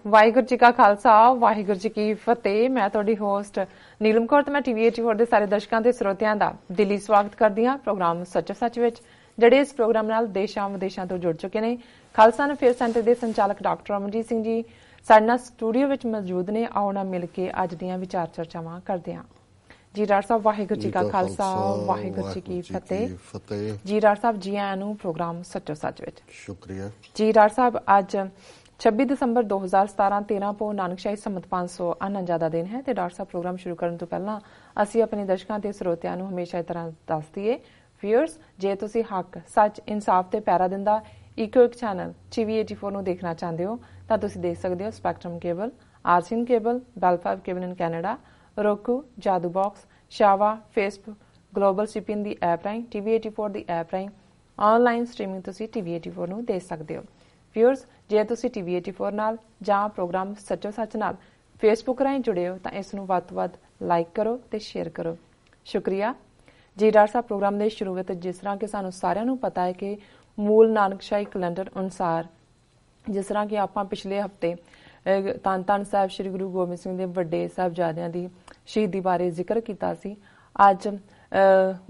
ਵਾਹਿਗੁਰੂ ਜੀ ਕਾ ਖਾਲਸਾ ਵਾਹਿਗੁਰੂ ਜੀ ਕੀ ਫਤਿਹ। ਮੈਂ ਤੁਹਾਡੀ ਹੋਸਟ ਨੀਲਮ ਕੌਰ ਤੇ ਮੈਂ ਟੀਵੀ 84 ਦੇ ਸਾਰੇ ਦਰਸ਼ਕਾਂ ਤੇ ਸਰੋਤਿਆਂ ਦਾ ਦਿਲੀ ਸਵਾਗਤ ਕਰਦੀ ਹਾਂ ਪ੍ਰੋਗਰਾਮ ਸੱਚੋ ਸੱਚ ਵਿੱਚ, ਜਿਹੜੇ ਇਸ ਪ੍ਰੋਗਰਾਮ ਨਾਲ ਦੇਸ਼ਾਂ ਵਿਦੇਸ਼ਾਂ ਤੋਂ ਜੁੜ ਚੁੱਕੇ ਨੇ। ਖਾਲਸਾ ਅਫੇਅਰ ਸੈਂਟਰ ਦੇ ਸੰਚਾਲਕ ਡਾਕਟਰ ਅਮਨਜੀਤ ਸਿੰਘ ਜੀ ਸਾਡੇ ਨਾਲ ਸਟੂਡੀਓ ਵਿੱਚ ਮੌਜੂਦ ਨੇ। ਆਓ ਨਾਲ ਮਿਲ ਕੇ ਅੱਜ ਦੀਆਂ ਵਿਚਾਰ ਚਰਚਾਵਾਂ ਕਰਦੇ ਹਾਂ। ਜੀ ਡਾਕਟਰ ਸਾਹਿਬ ਵਾਹਿਗੁਰੂ ਜੀ ਕਾ ਖਾਲਸਾ ਵਾਹਿਗੁਰੂ ਜੀ ਕੀ ਫਤਿਹ। ਜੀ ਡਾਕਟਰ ਸਾਹਿਬ ਜੀ ਆਇਆਂ ਨੂੰ ਪ੍ਰੋਗਰਾਮ ਸੱਚੋ ਸੱਚ ਵਿੱਚ। ਸ਼ੁਕਰੀਆ ਜੀ ਡਾਕਟਰ ਸਾਹਿਬ, ਅੱਜ 26 ਦਸੰਬਰ 2017 13 ਪੋ ਨਾਨਕਸ਼ਾਹੀ ਸੰਮਤ 559 ਦਾ ਦਿਨ ਹੈ ਤੇ ਡਾਕਟਰ ਸਾਹਿਬ ਪ੍ਰੋਗਰਾਮ ਸ਼ੁਰੂ ਕਰਨ ਤੋਂ ਪਹਿਲਾਂ ਅਸੀਂ ਆਪਣੇ ਦਰਸ਼ਕਾਂ ਤੇ ਸਰੋਤਿਆਂ ਨੂੰ ਹਮੇਸ਼ਾ ਇਸ ਤਰ੍ਹਾਂ ਦੱਸ ਦਈਏ, ਵਿਊਅਰਸ, ਜੇ ਤੁਸੀਂ ਹੱਕ ਸੱਚ ਇਨਸਾਫ ਤੇ ਪੈਰਾ ਦਿੰਦਾ ਇੱਕੋ ਇੱਕ ਚੈਨਲ ਟੀਵੀ 84 ਨੂੰ ਦੇਖਣਾ ਚਾਹੁੰਦੇ ਹੋ ਤਾਂ ਤੁਸੀਂ ਦੇਖ ਸਕਦੇ ਹੋ spectrum cable, RCN cable, Bell 5 cable in Canada, roku, Jadoo box, ਸ਼ਾਵਾ, ਫੇਸਬੁੱਕ, ਗਲੋਬਲ ਸਿਪੀਨ ਦੀ ਐਪ ਰਾਹੀਂ, ਟੀਵੀ 84 ਦੀ ਐਪ ਰਾਹੀਂ ਆਨਲਾਈਨ ਸਟ੍ਰੀਮਿੰਗ ਤੁਸੀਂ ਟੀਵੀ 84 ਨੂੰ ਦੇਖ ਸਕਦੇ ਹੋ। ਵਿਊਅਰਸ, ਜੇ ਤੁਸੀਂ ਟੀਵੀ 84 ਨਾਲ ਜਾਂ ਪ੍ਰੋਗਰਾਮ ਸੱਚੋ ਸੱਚ ਨਾਲ ਫੇਸਬੁੱਕ ਰਾਹੀਂ ਜੁੜੇ ਹੋ ਤਾਂ ਇਸ ਨੂੰ ਵੱਧ ਤੋਂ ਵੱਧ ਲਾਈਕ ਕਰੋ ਤੇ ਸ਼ੇਅਰ ਕਰੋ। ਸ਼ੁਕਰੀਆ ਜੀ। ਡਾਕਟਰ ਸਾਹਿਬ, ਪ੍ਰੋਗਰਾਮ ਦੇ ਸ਼ੁਰੂ ਵਿੱਚ ਜਿਸ ਤਰ੍ਹਾਂ ਕਿ ਸਾਨੂੰ ਸਾਰਿਆਂ ਨੂੰ ਪਤਾ ਹੈ ਕਿ ਮੂਲ ਨਾਨਕਸ਼ਾਹੀ ਕੈਲੰਡਰ ਅਨੁਸਾਰ, ਜਿਸ ਤਰ੍ਹਾਂ ਕਿ ਆਪਾਂ ਪਿਛਲੇ ਹਫ਼ਤੇ ਧੰਨ ਧੰਨ ਸਾਹਿਬ ਸ੍ਰੀ ਗੁਰੂ ਗੋਬਿੰਦ ਸਿੰਘ ਦੇ ਵੱਡੇ ਸਾਹਿਬਜ਼ਾਦਿਆਂ ਦੀ ਸ਼ਹੀਦੀ ਬਾਰੇ ਜ਼ਿਕਰ ਕੀਤਾ ਸੀ। ਅੱਜ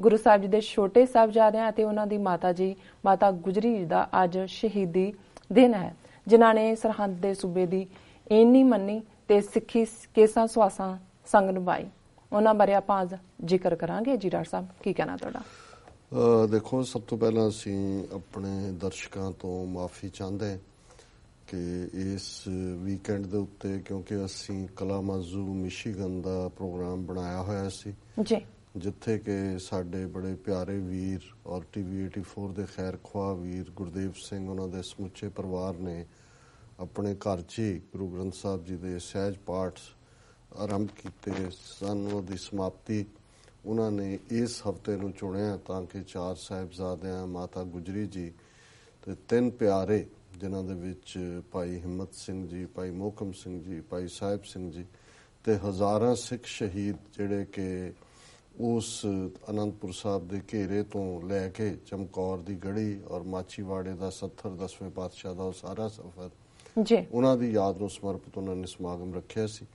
ਗੁਰੂ ਸਾਹਿਬ ਜੀ ਦੇ ਛੋਟੇ ਸਾਹਿਬਜ਼ਾਦਿਆਂ ਅਤੇ ਉਹਨਾਂ ਦੀ ਮਾਤਾ ਜੀ ਮਾਤਾ ਗੁਜਰੀ ਜੀ ਦਾ ਅੱਜ ਸ਼ਹੀਦੀ ਦਿਨ ਹੈ, ਜਿਨ੍ਹਾਂ ਨੇ ਸਰਹੰਦ ਦੇ ਸੂਬੇ ਦੀ ਇੰਨੀ ਮੰਨੀ ਤੇ ਸਿੱਖੀ ਕੇਸਾਂ ਸੁਆਸਾਂ ਸੰਗ ਨਿਭਾਈ। ਉਹਨਾਂ ਬਾਰੇ ਆਪਾਂ ਅੱਜ ਜ਼ਿਕਰ ਕਰਾਂਗੇ। ਜੀ ਡਾਕਟਰ ਸਾਹਿਬ, ਕੀ ਕਹਿਣਾ ਤੁਹਾਡਾ? ਦੇਖੋ, ਸਭ ਤੋਂ ਪਹਿਲਾਂ ਅਸੀਂ ਆਪਣੇ ਦਰਸ਼ਕਾਂ ਤੋਂ ਮਾਫੀ ਚਾਹੁੰਦੇ ਕਿ ਇਸ ਵੀਕਐਂਡ ਦੇ ਉੱਤੇ, ਕਿਉਂਕਿ ਅਸੀਂ ਕਲਾਮਾਜ਼ੂ ਮਿਸ਼ੀਗਨ ਦਾ ਪ੍ਰੋਗਰਾਮ ਬਣਾਇਆ ਹੋਇਆ ਸੀ ਜੀ, ਜਿੱਥੇ ਕਿ ਸਾਡੇ ਬੜੇ ਪਿਆਰੇ ਵੀਰ ਔਰ ਟੀਵੀ 84 ਦੇ ਖੈਰ ਖੁਆਹ ਵੀਰ ਗੁਰਦੇਵ ਸਿੰਘ, ਉਹਨਾਂ ਦੇ ਸਮੁੱਚੇ ਪਰਿਵਾਰ ਨੇ ਆਪਣੇ ਘਰ 'ਚ ਹੀ ਗੁਰੂ ਗ੍ਰੰਥ ਸਾਹਿਬ ਜੀ ਦੇ ਸਹਿਜ ਪਾਠ ਆਰੰਭ ਕੀਤੇ ਸਨ। ਉਹਦੀ ਸਮਾਪਤੀ ਉਹਨਾਂ ਨੇ ਇਸ ਹਫ਼ਤੇ ਨੂੰ ਚੁਣਿਆ ਤਾਂ ਕਿ 4 ਸਾਹਿਬਜ਼ਾਦਿਆਂ, ਮਾਤਾ ਗੁਜਰੀ ਜੀ ਤੇ 3 ਪਿਆਰੇ, ਜਿਨ੍ਹਾਂ ਦੇ ਵਿੱਚ ਭਾਈ ਹਿੰਮਤ ਸਿੰਘ ਜੀ, ਭਾਈ ਮੋਹਕਮ ਸਿੰਘ ਜੀ, ਭਾਈ ਸਾਹਿਬ ਸਿੰਘ ਜੀ ਤੇ ਹਜ਼ਾਰਾਂ ਸਿੱਖ ਸ਼ਹੀਦ, ਜਿਹੜੇ ਕਿ ਉਸ ਅਨੰਦਪੁਰ ਸਾਹਿਬ ਦੇ ਘੇਰੇ ਤੋਂ ਲੈ ਕੇ ਚਮਕੌਰ ਦੀ ਗੜੀ ਔਰ ਮਾਚੀਵਾੜੇ ਦਾ 70 10ਵੇਂ ਪਾਤਸ਼ਾਹ ਦਾ ਉਹ ਸਾਰਾ ਸਫ਼ਰ ਜੀ, ਉਹਨਾਂ ਦੀ ਯਾਦ ਨੂੰ ਸਮਰਪਿਤ ਉਹਨਾਂ ਨੇ ਸਮਾਗਮ ਰੱਖਿਆ ਸੀ।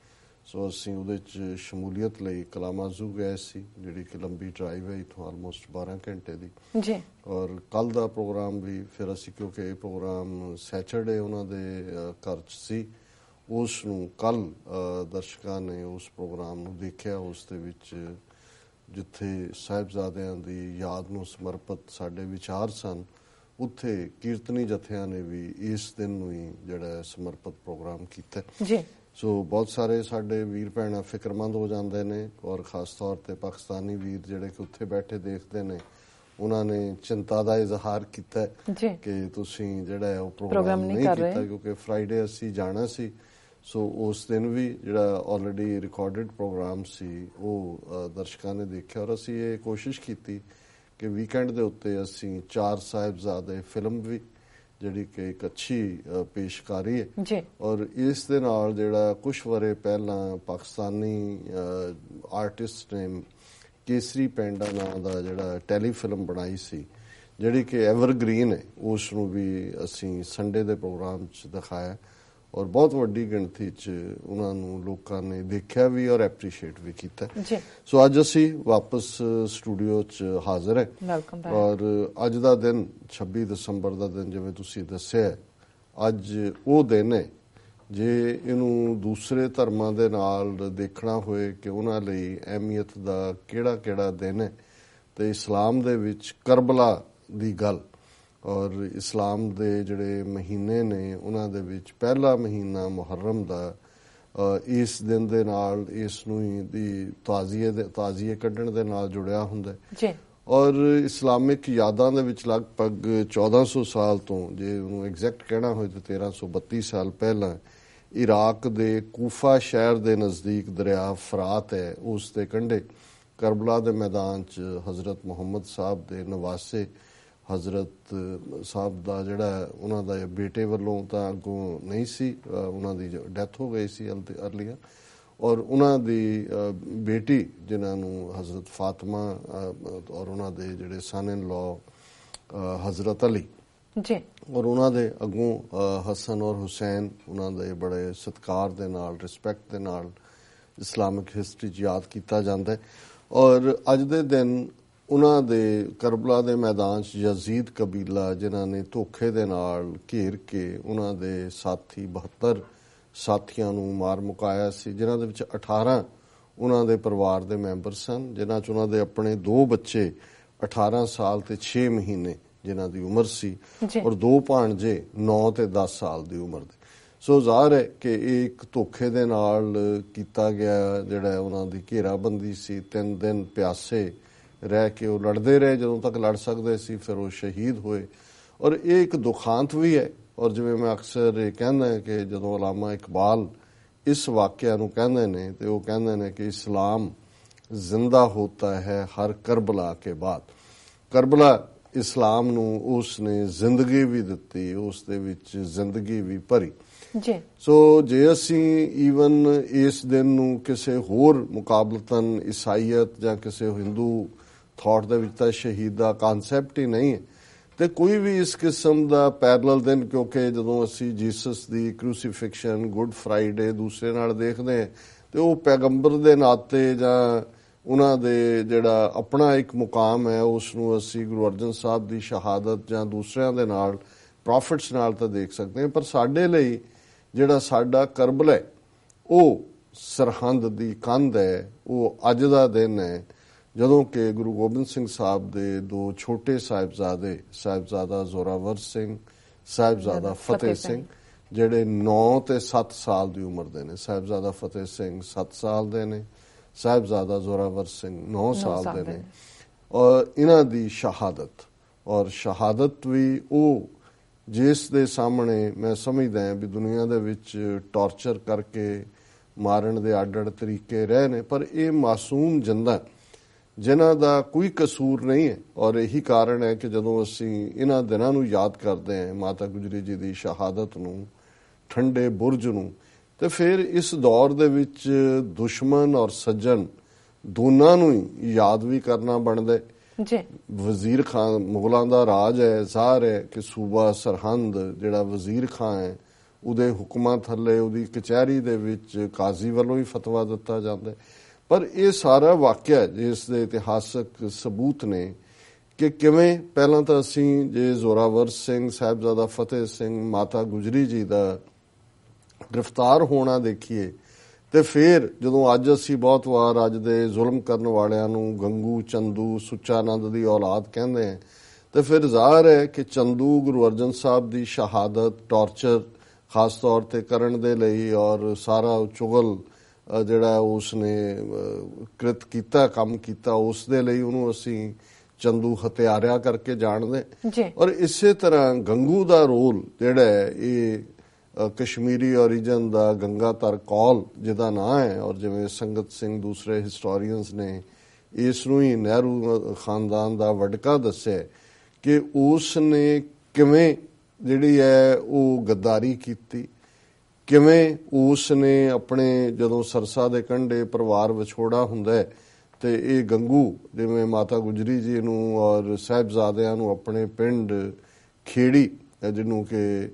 ਸੋ ਅਸੀਂ ਉਹਦੇ 'ਚ ਸ਼ਮੂਲੀਅਤ ਲਈ ਕਲਾਮਾਜ਼ੂ ਗਏ ਸੀ, ਜਿਹੜੀ ਕਿ ਲੰਬੀ ਡਰਾਈਵ ਹੈ ਇੱਥੋਂ ਆਲਮੋਸਟ 12 ਘੰਟੇ ਦੀ ਜੀ। ਔਰ ਕੱਲ ਦਾ ਪ੍ਰੋਗਰਾਮ ਵੀ ਫਿਰ ਅਸੀਂ, ਕਿਉਂਕਿ ਇਹ ਪ੍ਰੋਗਰਾਮ ਸੈਚਰਡੇ ਉਹਨਾਂ ਦੇ ਘਰ 'ਚ ਸੀ, ਉਸ ਨੂੰ ਕੱਲ ਦਰਸ਼ਕਾਂ ਨੇ ਉਸ ਪ੍ਰੋਗਰਾਮ ਨੂੰ ਦੇਖਿਆ। ਉਸ ਦੇ ਵਿੱਚ ਜਿੱਥੇ ਸਾਹਿਬਜ਼ਾਦਿਆਂ ਦੀ ਯਾਦ ਨੂੰ ਸਮਰਪਿਤ ਸਾਡੇ ਵਿਚਾਰ ਸਨ, ਉੱਥੇ ਕੀਰਤਨੀ ਜਥਿਆਂ ਨੇ ਵੀ ਇਸ ਦਿਨ ਨੂੰ ਹੀ ਜਿਹੜਾ ਸਮਰਪਿਤ ਪ੍ਰੋਗਰਾਮ ਕੀਤਾ ਜੀ। ਸੋ ਬਹੁਤ ਸਾਰੇ ਸਾਡੇ ਵੀਰ ਭੈਣਾਂ ਫਿਕਰਮੰਦ ਹੋ ਜਾਂਦੇ ਨੇ, ਔਰ ਖਾਸ ਤੌਰ ਤੇ ਪਾਕਿਸਤਾਨੀ ਵੀਰ ਜਿਹੜੇ ਕਿ ਉੱਥੇ ਬੈਠੇ ਦੇਖਦੇ ਨੇ, ਉਹਨਾਂ ਨੇ ਚਿੰਤਾ ਦਾ ਇਜ਼ਹਾਰ ਕੀਤਾ ਕਿ ਤੁਸੀਂ ਜਿਹੜਾ ਉਹ ਪ੍ਰੋਗਰਾਮ ਨਹੀਂ ਕੀਤਾ, ਕਿਉਂਕਿ ਫਰਾਈਡੇ ਅਸੀਂ ਜਾਣਾ ਸੀ। ਸੋ ਉਸ ਦਿਨ ਵੀ ਜਿਹੜਾ ਆਲਰੇਡੀ ਰਿਕਾਰਡਡ ਪ੍ਰੋਗਰਾਮ ਸੀ ਉਹ ਦਰਸ਼ਕਾਂ ਨੇ ਦੇਖਿਆ, ਔਰ ਅਸੀਂ ਇਹ ਕੋਸ਼ਿਸ਼ ਕੀਤੀ ਕਿ ਵੀਕਐਂਡ ਦੇ ਉੱਤੇ ਅਸੀਂ 4 ਸਾਹਿਬਜ਼ਾਦੇ ਫਿਲਮ ਵੀ, ਜਿਹੜੀ ਕਿ ਇੱਕ ਅੱਛੀ ਪੇਸ਼ਕਾਰੀ ਹੈ ਜੀ, ਔਰ ਇਸ ਦੇ ਨਾਲ ਜਿਹੜਾ ਕੁਛ ਵਰੇ ਪਹਿਲਾਂ ਪਾਕਿਸਤਾਨੀ ਆਰਟਿਸਟ ਨੇ ਕੇਸਰੀ ਪੈਂਡਾ ਨਾਂ ਦਾ ਜਿਹੜਾ ਟੈਲੀਫਿਲਮ ਬਣਾਈ ਸੀ, ਜਿਹੜੀ ਕਿ ਐਵਰਗ੍ਰੀਨ ਹੈ, ਉਸ ਨੂੰ ਵੀ ਅਸੀਂ ਸੰਡੇ ਦੇ ਪ੍ਰੋਗਰਾਮ 'ਚ ਦਿਖਾਇਆ, ਔਰ ਬਹੁਤ ਵੱਡੀ ਗਿਣਤੀ 'ਚ ਉਹਨਾਂ ਨੂੰ ਲੋਕਾਂ ਨੇ ਦੇਖਿਆ ਵੀ ਔਰ ਐਪਰੀਸ਼ੀਏਟ ਵੀ ਕੀਤਾ। ਸੋ ਅੱਜ ਅਸੀਂ ਵਾਪਸ ਸਟੂਡੀਓ 'ਚ ਹਾਜ਼ਰ ਹੈ, ਔਰ ਅੱਜ ਦਾ ਦਿਨ 26 ਦਸੰਬਰ ਦਾ ਦਿਨ, ਜਿਵੇਂ ਤੁਸੀਂ ਦੱਸਿਆ, ਅੱਜ ਉਹ ਦਿਨ ਹੈ ਜੇ ਇਹਨੂੰ ਦੂਸਰੇ ਧਰਮਾਂ ਦੇ ਨਾਲ ਦੇਖਣਾ ਹੋਏ ਕਿ ਉਹਨਾਂ ਲਈ ਅਹਿਮੀਅਤ ਦਾ ਕਿਹੜਾ ਦਿਨ ਹੈ, ਤੇ ਇਸਲਾਮ ਦੇ ਵਿੱਚ ਕਰਬਲਾ ਦੀ ਗੱਲ ਔਰ ਇਸਲਾਮ ਦੇ ਜਿਹੜੇ ਮਹੀਨੇ ਨੇ ਉਹਨਾਂ ਦੇ ਵਿੱਚ ਪਹਿਲਾ ਮਹੀਨਾ ਮੁਹਰਮ ਦਾ ਇਸ ਦਿਨ ਦੇ ਨਾਲ, ਇਸ ਨੂੰ ਹੀ ਦੀ ਤਾਜ਼ੀਏ ਕੱਢਣ ਦੇ ਨਾਲ ਜੁੜਿਆ ਹੁੰਦਾ ਜੀ। ਔਰ ਇਸਲਾਮਿਕ ਯਾਦਾਂ ਦੇ ਵਿੱਚ ਲਗਭਗ 1400 ਸਾਲ ਤੋਂ, ਜੇ ਉਹਨੂੰ ਐਗਜ਼ੈਕਟ ਕਹਿਣਾ ਹੋਏ ਤਾਂ 1332 ਸਾਲ ਪਹਿਲਾਂ, ਇਰਾਕ ਦੇ ਕੂਫਾ ਸ਼ਹਿਰ ਦੇ ਨਜ਼ਦੀਕ ਦਰਿਆ ਫਰਾਤ ਹੈ, ਉਸ ਦੇ ਕੰਢੇ ਕਰਬਲਾ ਦੇ ਮੈਦਾਨ 'ਚ ਹਜ਼ਰਤ ਮੁਹੰਮਦ ਸਾਹਿਬ ਦੇ ਨਵਾਸੇ ਹਜ਼ਰਤ ਸਾਹਿਬ ਦਾ ਜਿਹੜਾ ਉਹਨਾਂ ਦਾ ਬੇਟੇ ਵੱਲੋਂ ਤਾਂ ਅੱਗੋਂ ਨਹੀਂ ਸੀ, ਉਹਨਾਂ ਦੀ ਡੈਥ ਹੋ ਗਈ ਸੀ ਅਰਲੀਅਰ, ਔਰ ਉਹਨਾਂ ਦੀ ਬੇਟੀ ਜਿਨ੍ਹਾਂ ਨੂੰ ਹਜ਼ਰਤ ਫਾਤਮਾ ਔਰ ਉਹਨਾਂ ਦੇ ਜਿਹੜੇ ਸਨ ਇਨ ਲਾਅ ਹਜ਼ਰਤ ਅਲੀ, ਜੀ। ਔਰ ਉਹਨਾਂ ਦੇ ਅੱਗੋਂ ਹਸਨ ਔਰ ਹੁਸੈਨ ਉਹਨਾਂ ਦੇ ਬੜੇ ਸਤਿਕਾਰ ਦੇ ਨਾਲ, ਰਿਸਪੈਕਟ ਦੇ ਨਾਲ ਇਸਲਾਮਿਕ ਹਿਸਟਰੀ 'ਚ ਯਾਦ ਕੀਤਾ ਜਾਂਦਾ ਹੈ। ਔਰ ਅੱਜ ਦੇ ਦਿਨ ਉਹਨਾਂ ਦੇ ਕਰਬਲਾ ਦੇ ਮੈਦਾਨ 'ਚ ਯਜ਼ੀਦ ਕਬੀਲਾ ਜਿਨ੍ਹਾਂ ਨੇ ਧੋਖੇ ਦੇ ਨਾਲ ਘੇਰ ਕੇ ਉਹਨਾਂ ਦੇ ਸਾਥੀ 72 ਸਾਥੀਆਂ ਨੂੰ ਮਾਰ ਮੁਕਾਇਆ ਸੀ, ਜਿਨ੍ਹਾਂ ਦੇ ਵਿੱਚ 18 ਉਹਨਾਂ ਦੇ ਪਰਿਵਾਰ ਦੇ ਮੈਂਬਰ ਸਨ, ਜਿਨ੍ਹਾਂ 'ਚ ਉਹਨਾਂ ਦੇ ਆਪਣੇ 2 ਬੱਚੇ 18 ਸਾਲ ਤੇ 6 ਮਹੀਨੇ ਜਿਨ੍ਹਾਂ ਦੀ ਉਮਰ ਸੀ, ਔਰ 2 ਭਾਣਜੇ 9 ਤੇ 10 ਸਾਲ ਦੀ ਉਮਰ ਦੇ। ਸੋ ਜ਼ਾਹਰ ਹੈ ਕਿ ਇਹ ਇੱਕ ਧੋਖੇ ਦੇ ਨਾਲ ਕੀਤਾ ਗਿਆ ਜਿਹੜਾ ਉਹਨਾਂ ਦੀ ਘੇਰਾਬੰਦੀ ਸੀ। 3 ਦਿਨ ਪਿਆਸੇ ਰਹਿ ਕੇ ਉਹ ਲੜਦੇ ਰਹੇ ਜਦੋਂ ਤੱਕ ਲੜ ਸਕਦੇ ਸੀ, ਫਿਰ ਉਹ ਸ਼ਹੀਦ ਹੋਏ। ਔਰ ਇਹ ਇੱਕ ਦੁਖਾਂਤ ਵੀ ਹੈ। ਔਰ ਜਿਵੇਂ ਮੈਂ ਅਕਸਰ ਇਹ ਕਹਿੰਦਾ ਕਿ ਜਦੋਂ ਅਲਾਮਾ ਇਕਬਾਲ ਇਸ ਵਾਕਿਆ ਨੂੰ ਕਹਿੰਦੇ ਨੇ ਤੇ ਉਹ ਕਹਿੰਦੇ ਨੇ ਕਿ ਇਸਲਾਮ ਜ਼ਿੰਦਾ ਹੋਤਾ ਹੈ ਹਰ ਕਰਬਲਾ ਕੇ ਬਾਅਦ। ਕਰਬਲਾ ਇਸਲਾਮ ਨੂੰ ਉਸ ਨੇ ਜ਼ਿੰਦਗੀ ਵੀ ਦਿੱਤੀ, ਉਸ ਦੇ ਵਿੱਚ ਜ਼ਿੰਦਗੀ ਵੀ ਭਰੀ ਜੀ। ਸੋ ਜੇ ਅਸੀਂ ਈਵਨ ਇਸ ਦਿਨ ਨੂੰ ਕਿਸੇ ਹੋਰ ਮੁਕਾਬਲਤਨ ਈਸਾਈਅਤ ਜਾਂ ਕਿਸੇ ਹਿੰਦੂ ਥਾਟ ਦੇ ਵਿੱਚ ਤਾਂ ਸ਼ਹੀਦ ਦਾ ਕਨਸੈਪਟ ਹੀ ਨਹੀਂ ਹੈ, ਤੇ ਕੋਈ ਵੀ ਇਸ ਕਿਸਮ ਦਾ ਪੈਰਲਲ ਦਿਨ, ਕਿਉਂਕਿ ਜਦੋਂ ਅਸੀਂ ਜੀਸਸ ਦੀ ਕਰੂਸੀਫਿਕਸ਼ਨ, ਗੁੱਡ ਫਰਾਈਡੇ ਦੂਸਰੇ ਨਾਲ ਦੇਖਦੇ ਹਾਂ ਤੇ ਉਹ ਪੈਗੰਬਰ ਦੇ ਨਾਤੇ ਜਾਂ ਉਹਨਾਂ ਦੇ ਜਿਹੜਾ ਆਪਣਾ ਇੱਕ ਮੁਕਾਮ ਹੈ ਉਸ ਨੂੰ ਅਸੀਂ ਗੁਰੂ ਅਰਜਨ ਸਾਹਿਬ ਦੀ ਸ਼ਹਾਦਤ ਜਾਂ ਦੂਸਰਿਆਂ ਦੇ ਨਾਲ ਪ੍ਰੋਫਿਟਸ ਨਾਲ ਤਾਂ ਦੇਖ ਸਕਦੇ ਹਾਂ। ਪਰ ਸਾਡੇ ਲਈ ਜਿਹੜਾ ਸਾਡਾ ਕਰਬਲਾ ਹੈ ਉਹ ਸਰਹੰਦ ਦੀ ਕੰਧ ਹੈ। ਉਹ ਅੱਜ ਦਾ ਦਿਨ ਹੈ ਜਦੋਂ ਕਿ ਗੁਰੂ ਗੋਬਿੰਦ ਸਿੰਘ ਸਾਹਿਬ ਦੇ 2 ਛੋਟੇ ਸਾਹਿਬਜ਼ਾਦੇ, ਸਾਹਿਬਜ਼ਾਦਾ ਜ਼ੋਰਾਵਰ ਸਿੰਘ, ਸਾਹਿਬਜ਼ਾਦਾ ਫਤਿਹ ਸਿੰਘ, ਜਿਹੜੇ 9 ਤੇ 7 ਸਾਲ ਦੀ ਉਮਰ ਦੇ ਨੇ। ਸਾਹਿਬਜ਼ਾਦਾ ਫਤਿਹ ਸਿੰਘ 7 ਸਾਲ ਦੇ ਨੇ, ਸਾਹਿਬਜ਼ਾਦਾ ਜ਼ੋਰਾਵਰ ਸਿੰਘ 9 ਸਾਲ ਦੇ ਨੇ। ਔਰ ਇਹਨਾਂ ਦੀ ਸ਼ਹਾਦਤ, ਔਰ ਸ਼ਹਾਦਤ ਵੀ ਉਹ ਜਿਸ ਦੇ ਸਾਹਮਣੇ ਮੈਂ ਸਮਝਦਾ ਹਾਂ ਵੀ ਦੁਨੀਆ ਦੇ ਵਿੱਚ ਟਾਰਚਰ ਕਰਕੇ ਮਾਰਨ ਦੇ ਅੱਡ-ਅੱਡ ਤਰੀਕੇ ਰਹੇ ਨੇ, ਪਰ ਇਹ ਮਾਸੂਮ ਜਿੰਦਾ ਜਿਨ੍ਹਾਂ ਦਾ ਕੋਈ ਕਸੂਰ ਨਹੀਂ ਹੈ। ਔਰ ਇਹੀ ਕਾਰਨ ਹੈ ਕਿ ਜਦੋਂ ਅਸੀਂ ਇਹਨਾਂ ਦਿਨਾਂ ਨੂੰ ਯਾਦ ਕਰਦੇ ਹਾਂ, ਮਾਤਾ ਗੁਜਰੀ ਜੀ ਦੀ ਸ਼ਹਾਦਤ ਨੂੰ, ਠੰਡੇ ਬੁਰਜ ਨੂੰ, ਤੇ ਫਿਰ ਇਸ ਦੌਰ ਦੇ ਵਿੱਚ ਦੁਸ਼ਮਣ ਔਰ ਸੱਜਣ ਦੋਨਾਂ ਨੂੰ ਹੀ ਯਾਦ ਵੀ ਕਰਨਾ ਬਣਦਾ ਜੀ। ਵਜ਼ੀਰ ਖਾਨ ਮੁਗਲਾਂ ਦਾ ਰਾਜ ਹੈ, ਜ਼ਾਹਰ ਹੈ ਕਿ ਸੂਬਾ ਸਰਹੰਦ ਜਿਹੜਾ ਵਜ਼ੀਰ ਖਾਨ ਹੈ ਉਹਦੇ ਹੁਕਮਾਂ ਥੱਲੇ ਉਹਦੀ ਕਚਹਿਰੀ ਦੇ ਵਿੱਚ ਕਾਜ਼ੀ ਵੱਲੋਂ ਹੀ ਫਤਵਾ ਦਿੱਤਾ ਜਾਂਦਾ। ਪਰ ਇਹ ਸਾਰਾ ਵਾਕਿਆ ਜਿਸ ਦੇ ਇਤਿਹਾਸਕ ਸਬੂਤ ਨੇ ਕਿ ਕਿਵੇਂ ਪਹਿਲਾਂ ਤਾਂ ਅਸੀਂ ਜੇ ਜ਼ੋਰਾਵਰ ਸਿੰਘ, ਸਾਹਿਬਜ਼ਾਦਾ ਫਤਿਹ ਸਿੰਘ, ਮਾਤਾ ਗੁਜਰੀ ਜੀ ਦਾ ਗ੍ਰਿਫਤਾਰ ਹੋਣਾ ਦੇਖੀਏ, ਤੇ ਫਿਰ ਜਦੋਂ ਅੱਜ ਅਸੀਂ ਬਹੁਤ ਵਾਰ ਅੱਜ ਦੇ ਜ਼ੁਲਮ ਕਰਨ ਵਾਲਿਆਂ ਨੂੰ ਗੰਗੂ, ਚੰਦੂ, ਸੁੱਚਾਨੰਦ ਦੀ ਔਲਾਦ ਕਹਿੰਦੇ ਹਾਂ, ਤੇ ਫਿਰ ਜ਼ਾਹਰ ਹੈ ਕਿ ਚੰਦੂ ਗੁਰੂ ਅਰਜਨ ਸਾਹਿਬ ਦੀ ਸ਼ਹਾਦਤ, ਟਾਰਚਰ ਖਾਸ ਤੌਰ ਤੇ ਕਰਨ ਦੇ ਲਈ ਔਰ ਸਾਰਾ ਚੁਗਲ ਜਿਹੜਾ ਉਸ ਨੇ ਕ੍ਰਿਤ ਕੀਤਾ, ਕੰਮ ਕੀਤਾ, ਉਸ ਦੇ ਲਈ ਉਹਨੂੰ ਅਸੀਂ ਚੰਦੂ ਹਥਿਆਰਿਆ ਕਰਕੇ ਜਾਣਦੇ। ਔਰ ਇਸੇ ਤਰ੍ਹਾਂ ਗੰਗੂ ਦਾ ਰੋਲ ਜਿਹੜਾ ਹੈ ਇਹ ਕਸ਼ਮੀਰੀ ਓਰੀਜਨ ਦਾ ਗੰਗਾਧਰ ਕੌਲ ਜਿਹਦਾ ਨਾਂ ਹੈ, ਔਰ ਜਿਵੇਂ ਸੰਗਤ ਸਿੰਘ ਦੂਸਰੇ ਹਿਸਟੋਰੀਅਨਸ ਨੇ ਇਸ ਨੂੰ ਹੀ ਨਹਿਰੂ ਖਾਨਦਾਨ ਦਾ ਵਡਕਾ ਦੱਸਿਆ ਕਿ ਉਸ ਨੇ ਕਿਵੇਂ ਜਿਹੜੀ ਹੈ ਉਹ ਗੱਦਾਰੀ ਕੀਤੀ, ਕਿਵੇਂ ਉਸ ਨੇ ਆਪਣੇ ਜਦੋਂ ਸਰਸਾ ਦੇ ਕੰਢੇ ਪਰਿਵਾਰ ਵਿਛੋੜਾ ਹੁੰਦਾ ਹੈ ਤੇ ਇਹ ਗੰਗੂ ਜਿਵੇਂ ਮਾਤਾ ਗੁਜਰੀ ਜੀ ਨੂੰ ਔਰ ਸਾਹਿਬਜ਼ਾਦਿਆਂ ਨੂੰ ਆਪਣੇ ਪਿੰਡ ਖੇੜੀ ਜਿਹਨੂੰ ਕਿ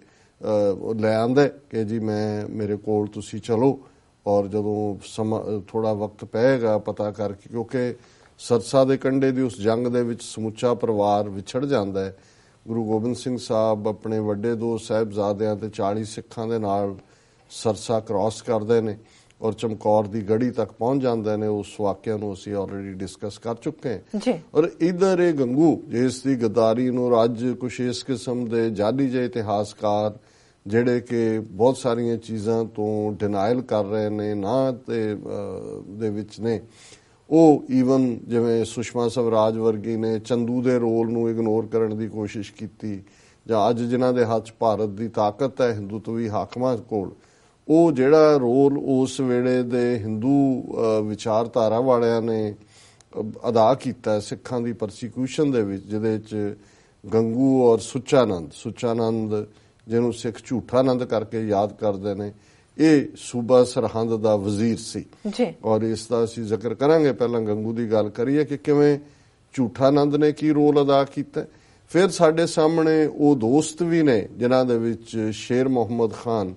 ਲੈ ਆਂਦਾ ਕਿ ਜੀ ਮੇਰੇ ਕੋਲ ਤੁਸੀਂ ਚਲੋ, ਔਰ ਜਦੋਂ ਸਮਾਂ ਥੋੜਾ ਵਕਤ ਪਏਗਾ ਪਤਾ ਕਰਕੇ, ਕਿਉਂਕਿ ਸਰਸਾ ਦੇ ਕੰਢੇ ਦੀ ਉਸ ਜੰਗ ਦੇ ਵਿੱਚ ਸਮੁੱਚਾ ਪਰਿਵਾਰ ਵਿਛੜ ਜਾਂਦਾ ਹੈ। ਗੁਰੂ ਗੋਬਿੰਦ ਸਿੰਘ ਸਾਹਿਬ ਆਪਣੇ ਵੱਡੇ 2 ਸਾਹਿਬਜ਼ਾਦਿਆਂ ਤੇ 40 ਸਿੱਖਾਂ ਦੇ ਨਾਲ ਸਰਸਾ ਕ੍ਰਾਸ ਕਰਦੇ ਨੇ ਔਰ ਚਮਕੌਰ ਦੀ ਗੜੀ ਤੱਕ ਪਹੁੰਚ ਜਾਂਦੇ ਨੇ। ਉਸ ਵਾਕਿਆ ਨੂੰ ਅਸੀਂ ਆਲਰੇਡੀ ਡਿਸਕਸ ਕਰ ਚੁੱਕੇ ਹਾਂ। ਔਰ ਇਧਰ ਇਹ ਗੰਗੂ ਜਿਸ ਦੀ ਗੱਦਾਰੀ ਨੂੰ ਅੱਜ ਕੁਛ ਇਸ ਕਿਸਮ ਦੇ ਜਾਲੀ ਜਿਹੇ ਇਤਿਹਾਸਕਾਰ ਜਿਹੜੇ ਕਿ ਬਹੁਤ ਸਾਰੀਆਂ ਚੀਜ਼ਾਂ ਤੋਂ ਡਿਨਾਇਲ ਕਰ ਰਹੇ ਨੇ, ਨਾ ਦੇ ਵਿੱਚ ਨੇ, ਉਹ ਈਵਨ ਜਿਵੇਂ ਸੁਸ਼ਮਾ ਸਵਰਾਜ ਵਰਗੀ ਨੇ ਚੰਦੂ ਦੇ ਰੋਲ ਨੂੰ ਇਗਨੋਰ ਕਰਨ ਦੀ ਕੋਸ਼ਿਸ਼ ਕੀਤੀ, ਜਾਂ ਅੱਜ ਜਿਨ੍ਹਾਂ ਦੇ ਹੱਥ ਭਾਰਤ ਦੀ ਤਾਕਤ ਹੈ ਹਿੰਦੂਤਵੀ ਹਾਕਮਾਂ ਕੋਲ, ਉਹ ਜਿਹੜਾ ਰੋਲ ਉਸ ਵੇਲੇ ਦੇ ਹਿੰਦੂ ਵਿਚਾਰਧਾਰਾ ਵਾਲਿਆਂ ਨੇ ਅਦਾ ਕੀਤਾ ਸਿੱਖਾਂ ਦੀ ਪਰਸੀਕਿਊਸ਼ਨ ਦੇ ਵਿੱਚ, ਜਿਹਦੇ 'ਚ ਗੰਗੂ ਔਰ ਸੁੱਚਾਨੰਦ ਜਿਹਨੂੰ ਸਿੱਖ ਝੂਠਾਨੰਦ ਕਰਕੇ ਯਾਦ ਕਰਦੇ ਨੇ, ਇਹ ਸੂਬਾ ਸਰਹੰਦ ਦਾ ਵਜ਼ੀਰ ਸੀ। ਔਰ ਇਸ ਦਾ ਅਸੀਂ ਜ਼ਿਕਰ ਕਰਾਂਗੇ, ਪਹਿਲਾਂ ਗੰਗੂ ਦੀ ਗੱਲ ਕਰੀਏ ਕਿ ਕਿਵੇਂ ਝੂਠਾਨੰਦ ਨੇ ਕੀ ਰੋਲ ਅਦਾ ਕੀਤਾ। ਫਿਰ ਸਾਡੇ ਸਾਹਮਣੇ ਉਹ ਦੋਸਤ ਵੀ ਨੇ ਜਿਨ੍ਹਾਂ ਦੇ ਵਿੱਚ ਸ਼ੇਰ ਮੁਹੰਮਦ ਖਾਨ,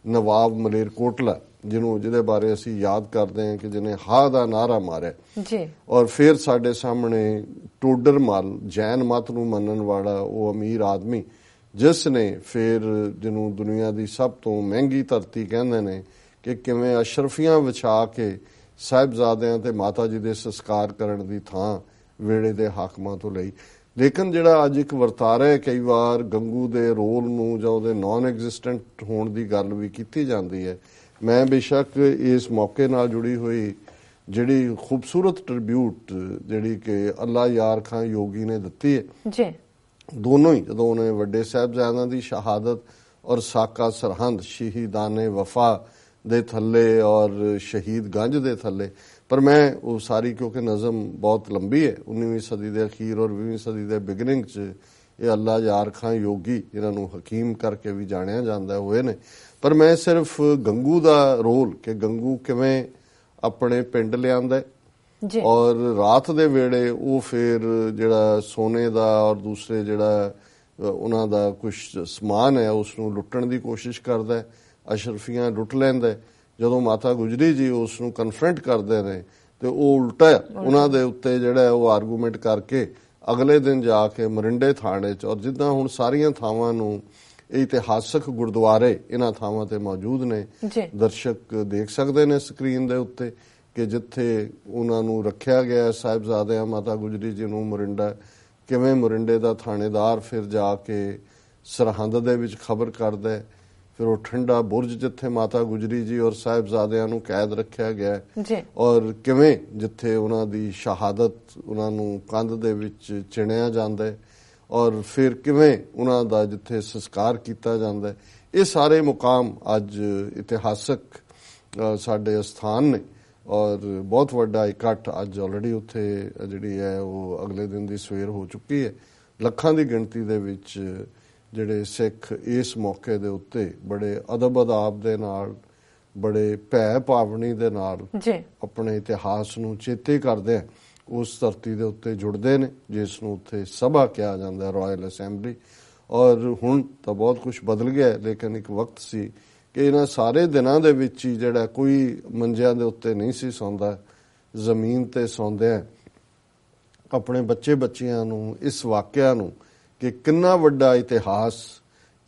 ਨਵਾਬ ਮਲੇਰਕੋਟਲਾ, ਜਿਹਦੇ ਬਾਰੇ ਅਸੀਂ ਯਾਦ ਕਰਦੇ ਹਾਂ ਕਿ ਜਿਹਨੇ ਹਾ ਦਾ ਨਾਰਾ ਮਾਰਿਆ ਜੀ। ਔਰ ਫਿਰ ਸਾਡੇ ਸਾਹਮਣੇ ਟੋਡਰਮਲ, ਜੈਨ ਮਤ ਨੂੰ ਮੰਨਣ ਵਾਲਾ ਉਹ ਅਮੀਰ ਆਦਮੀ, ਜਿਸ ਨੇ ਫਿਰ ਜਿਹਨੂੰ ਦੁਨੀਆ ਦੀ ਸਭ ਤੋਂ ਮਹਿੰਗੀ ਧਰਤੀ ਕਹਿੰਦੇ ਨੇ, ਕਿ ਕਿਵੇਂ ਅਸ਼ਰਫੀਆਂ ਵਿਛਾ ਕੇ ਸਾਹਿਬਜ਼ਾਦਿਆਂ ਤੇ ਮਾਤਾ ਜੀ ਦੇ ਸੰਸਕਾਰ ਕਰਨ ਦੀ ਥਾਂ ਵੇੜੇ ਦੇ ਹਾਕਮਾਂ ਤੋਂ ਲਈ। ਲੇਕਿਨ ਜਿਹੜਾ ਅੱਜ ਇੱਕ ਵਰਤਾਰਾ ਹੈ, ਕਈ ਵਾਰ ਗੰਗੂ ਦੇ ਰੋਲ ਨੂੰ ਜਾਂ ਉਹਦੇ ਨਾਨ ਐਗਜ਼ਿਸਟੈਂਟ ਹੋਣ ਦੀ ਗੱਲ ਵੀ ਕੀਤੀ ਜਾਂਦੀ ਹੈ। ਮੈਂ ਬੇਸ਼ੱਕ ਇਸ ਮੌਕੇ ਨਾਲ ਜੁੜੀ ਹੋਈ ਜਿਹੜੀ ਖੂਬਸੂਰਤ ਟ੍ਰਿਬਿਊਟ ਜਿਹੜੀ ਕਿ ਅੱਲਾ ਯਾਰ ਖਾਂ ਯੋਗੀ ਨੇ ਦਿੱਤੀ ਹੈ ਜੀ, ਦੋਨੋਂ ਹੀ, ਜਦੋਂ ਉਹਨੇ ਵੱਡੇ ਸਾਹਿਬਜ਼ਾਦਿਆਂ ਦੀ ਸ਼ਹਾਦਤ ਔਰ ਸਾਕਾ ਸਰਹੰਦ, ਸ਼ਹੀਦਾਨੇ ਵਫਾ ਦੇ ਥੱਲੇ ਔਰ ਸ਼ਹੀਦ ਗੰਜ ਦੇ ਥੱਲੇ, ਪਰ ਮੈਂ ਉਹ ਸਾਰੀ, ਕਿਉਂਕਿ ਨਜ਼ਮ ਬਹੁਤ ਲੰਬੀ ਹੈ, 19ਵੀਂ ਸਦੀ ਦੇ ਅਖੀਰ ਔਰ 20ਵੀਂ ਸਦੀ ਦੇ ਬਿਗਨਿੰਗ 'ਚ ਇਹ ਅੱਲਾ ਯਾਰ ਖਾਂ ਯੋਗੀ, ਇਹਨਾਂ ਨੂੰ ਹਕੀਮ ਕਰਕੇ ਵੀ ਜਾਣਿਆ ਜਾਂਦਾ ਹੋਏ ਨੇ। ਪਰ ਮੈਂ ਸਿਰਫ ਗੰਗੂ ਦਾ ਰੋਲ, ਕਿ ਗੰਗੂ ਕਿਵੇਂ ਆਪਣੇ ਪਿੰਡ ਲਿਆਂਦਾ ਔਰ ਰਾਤ ਦੇ ਵੇਲੇ ਉਹ ਫਿਰ ਜਿਹੜਾ ਸੋਨੇ ਦਾ ਔਰ ਦੂਸਰੇ ਜਿਹੜਾ ਉਹਨਾਂ ਦਾ ਕੁਝ ਸਮਾਨ ਹੈ ਉਸ ਨੂੰ ਲੁੱਟਣ ਦੀ ਕੋਸ਼ਿਸ਼ ਕਰਦਾ, ਅਸ਼ਰਫੀਆਂ ਲੁੱਟ ਲੈਂਦਾ। ਜਦੋਂ ਮਾਤਾ ਗੁਜਰੀ ਜੀ ਉਸ ਨੂੰ ਕਨਫਰੰਟ ਕਰਦੇ ਨੇ ਤੇ ਉਹ ਉਲਟਾ ਉਹਨਾਂ ਦੇ ਉੱਤੇ ਜਿਹੜਾ ਉਹ ਆਰਗੂਮੈਂਟ ਕਰਕੇ ਅਗਲੇ ਦਿਨ ਜਾ ਕੇ ਮਰਿੰਡੇ ਥਾਣੇ 'ਚ, ਔਰ ਜਿੱਦਾਂ ਹੁਣ ਸਾਰੀਆਂ ਥਾਵਾਂ ਨੂੰ ਇਤਿਹਾਸਕ ਗੁਰਦੁਆਰੇ ਇਹਨਾਂ ਥਾਵਾਂ ਤੇ ਮੌਜੂਦ ਨੇ, ਦਰਸ਼ਕ ਦੇਖ ਸਕਦੇ ਨੇ ਸਕਰੀਨ ਦੇ ਉੱਤੇ, ਕਿ ਜਿੱਥੇ ਉਹਨਾਂ ਨੂੰ ਰੱਖਿਆ ਗਿਆ ਸਾਹਿਬਜ਼ਾਦਿਆਂ ਮਾਤਾ ਗੁਜਰੀ ਜੀ ਨੂੰ ਮਰਿੰਡਾ, ਕਿਵੇਂ ਮਰਿੰਡੇ ਦਾ ਥਾਣੇਦਾਰ ਫਿਰ ਜਾ ਕੇ ਸਰਹੰਦ ਦੇ ਵਿੱਚ ਖਬਰ ਕਰਦਾ, ਫਿਰ ਉਹ ਠੰਡਾ ਬੁਰਜ ਜਿੱਥੇ ਮਾਤਾ ਗੁਜਰੀ ਜੀ ਔਰ ਸਾਹਿਬਜ਼ਾਦਿਆਂ ਨੂੰ ਕੈਦ ਰੱਖਿਆ ਗਿਆ, ਔਰ ਕਿਵੇਂ ਜਿੱਥੇ ਉਹਨਾਂ ਦੀ ਸ਼ਹਾਦਤ ਉਹਨਾਂ ਨੂੰ ਕੰਧ ਦੇ ਵਿੱਚ ਚਿਣਿਆ ਜਾਂਦਾ, ਔਰ ਫਿਰ ਕਿਵੇਂ ਉਹਨਾਂ ਦਾ ਜਿੱਥੇ ਸੰਸਕਾਰ ਕੀਤਾ ਜਾਂਦਾ। ਇਹ ਸਾਰੇ ਮੁਕਾਮ ਅੱਜ ਇਤਿਹਾਸਕ ਸਾਡੇ ਸਥਾਨ ਨੇ, ਔਰ ਬਹੁਤ ਵੱਡਾ ਇਕੱਠ ਅੱਜ ਆਲਰੇਡੀ ਉੱਥੇ ਜਿਹੜੀ ਹੈ ਉਹ ਅਗਲੇ ਦਿਨ ਦੀ ਸਵੇਰ ਹੋ ਚੁੱਕੀ ਹੈ। ਲੱਖਾਂ ਦੀ ਗਿਣਤੀ ਦੇ ਵਿੱਚ ਜਿਹੜੇ ਸਿੱਖ ਇਸ ਮੌਕੇ ਦੇ ਉੱਤੇ ਬੜੇ ਅਦਬ ਅਦਾਬ ਦੇ ਨਾਲ, ਬੜੇ ਭੈ ਭਾਵਨੀ ਦੇ ਨਾਲ ਆਪਣੇ ਇਤਿਹਾਸ ਨੂੰ ਚੇਤੇ ਕਰਦੇ ਆ, ਉਸ ਧਰਤੀ ਦੇ ਉੱਤੇ ਜੁੜਦੇ ਨੇ, ਜਿਸ ਨੂੰ ਉੱਥੇ ਸਭਾ ਕਿਹਾ ਜਾਂਦਾ, ਰਾਇਲ ਅਸੈਂਬਲੀ। ਔਰ ਹੁਣ ਤਾਂ ਬਹੁਤ ਕੁਝ ਬਦਲ ਗਿਆ, ਲੇਕਿਨ ਇੱਕ ਵਕਤ ਸੀ ਕਿ ਇਹਨਾਂ ਸਾਰੇ ਦਿਨਾਂ ਦੇ ਵਿੱਚ ਹੀ ਜਿਹੜਾ ਕੋਈ ਮੰਜਿਆਂ ਦੇ ਉੱਤੇ ਨਹੀਂ ਸੀ ਸੌਂਦਾ, ਜ਼ਮੀਨ ਤੇ ਸੌਂਦੇ ਆ, ਆਪਣੇ ਬੱਚੇ ਬੱਚਿਆਂ ਨੂੰ ਇਸ ਵਾਕਿਆ ਨੂੰ ਕਿ ਕਿੰਨਾ ਵੱਡਾ ਇਤਿਹਾਸ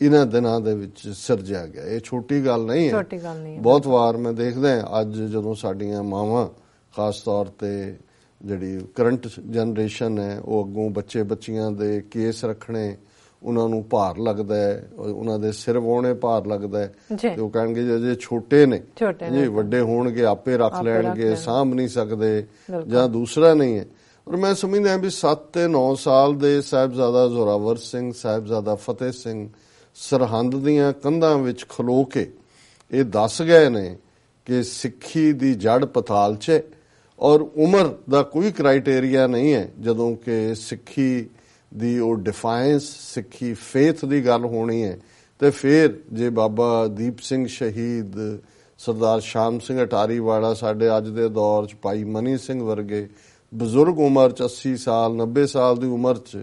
ਇਹਨਾਂ ਦਿਨਾਂ ਦੇ ਵਿੱਚ ਸਿਰਜਿਆ ਗਿਆ। ਇਹ ਛੋਟੀ ਗੱਲ ਨਹੀਂ ਹੈ। ਬਹੁਤ ਵਾਰ ਮੈਂ ਦੇਖਦਾ ਅੱਜ ਜਦੋਂ ਸਾਡੀਆਂ ਮਾਵਾਂ, ਖਾਸ ਤੌਰ ਤੇ ਜਿਹੜੀ ਕਰੰਟ ਜਨਰੇਸ਼ਨ ਹੈ, ਉਹ ਅੱਗੋਂ ਬੱਚੇ ਬੱਚੀਆਂ ਦੇ ਕੇਸ ਰੱਖਣੇ ਉਹਨਾਂ ਨੂੰ ਭਾਰ ਲੱਗਦਾ ਹੈ, ਉਹਨਾਂ ਦੇ ਸਿਰ ਵਾਹੁਣੇ ਭਾਰ ਲੱਗਦਾ ਹੈ, ਤੇ ਉਹ ਕਹਿਣਗੇ ਜੇ ਛੋਟੇ ਨੇ ਜੀ, ਵੱਡੇ ਹੋਣਗੇ ਆਪੇ ਰੱਖ ਲੈਣਗੇ, ਸਾਂਭ ਨਹੀਂ ਸਕਦੇ ਜਾਂ ਦੂਸਰਾ ਨਹੀਂ ਹੈ। ਔਰ ਮੈਂ ਸਮਝਦਾ ਵੀ 7 ਤੇ 9 ਸਾਲ ਦੇ ਸਾਹਿਬਜ਼ਾਦਾ ਜ਼ੋਰਾਵਰ ਸਿੰਘ, ਸਾਹਿਬਜ਼ਾਦਾ ਫਤਿਹ ਸਿੰਘ ਸਰਹੰਦ ਦੀਆਂ ਕੰਧਾਂ ਵਿੱਚ ਖਲੋ ਕੇ ਇਹ ਦੱਸ ਗਏ ਨੇ ਕਿ ਸਿੱਖੀ ਦੀ ਜੜ ਪਤਾਲ 'ਚ, ਔਰ ਉਮਰ ਦਾ ਕੋਈ ਕ੍ਰਾਈਟੇਰੀਆ ਨਹੀਂ ਹੈ। ਜਦੋਂ ਕਿ ਸਿੱਖੀ ਦੀ ਉਹ ਡਿਫਾਈਨੈਂਸ, ਸਿੱਖੀ ਫੇਥ ਦੀ ਗੱਲ ਹੋਣੀ ਹੈ, ਤੇ ਫਿਰ ਜੇ ਬਾਬਾ ਦੀਪ ਸਿੰਘ ਸ਼ਹੀਦ, ਸਰਦਾਰ ਸ਼ਾਮ ਸਿੰਘ ਅਟਾਰੀ ਵਾਲਾ, ਸਾਡੇ ਅੱਜ ਦੇ ਦੌਰ 'ਚ ਭਾਈ ਮਨੀ ਸਿੰਘ ਵਰਗੇ ਬਜ਼ੁਰਗ ਉਮਰ 'ਚ 80 ਸਾਲ 90 ਸਾਲ ਦੀ ਉਮਰ 'ਚ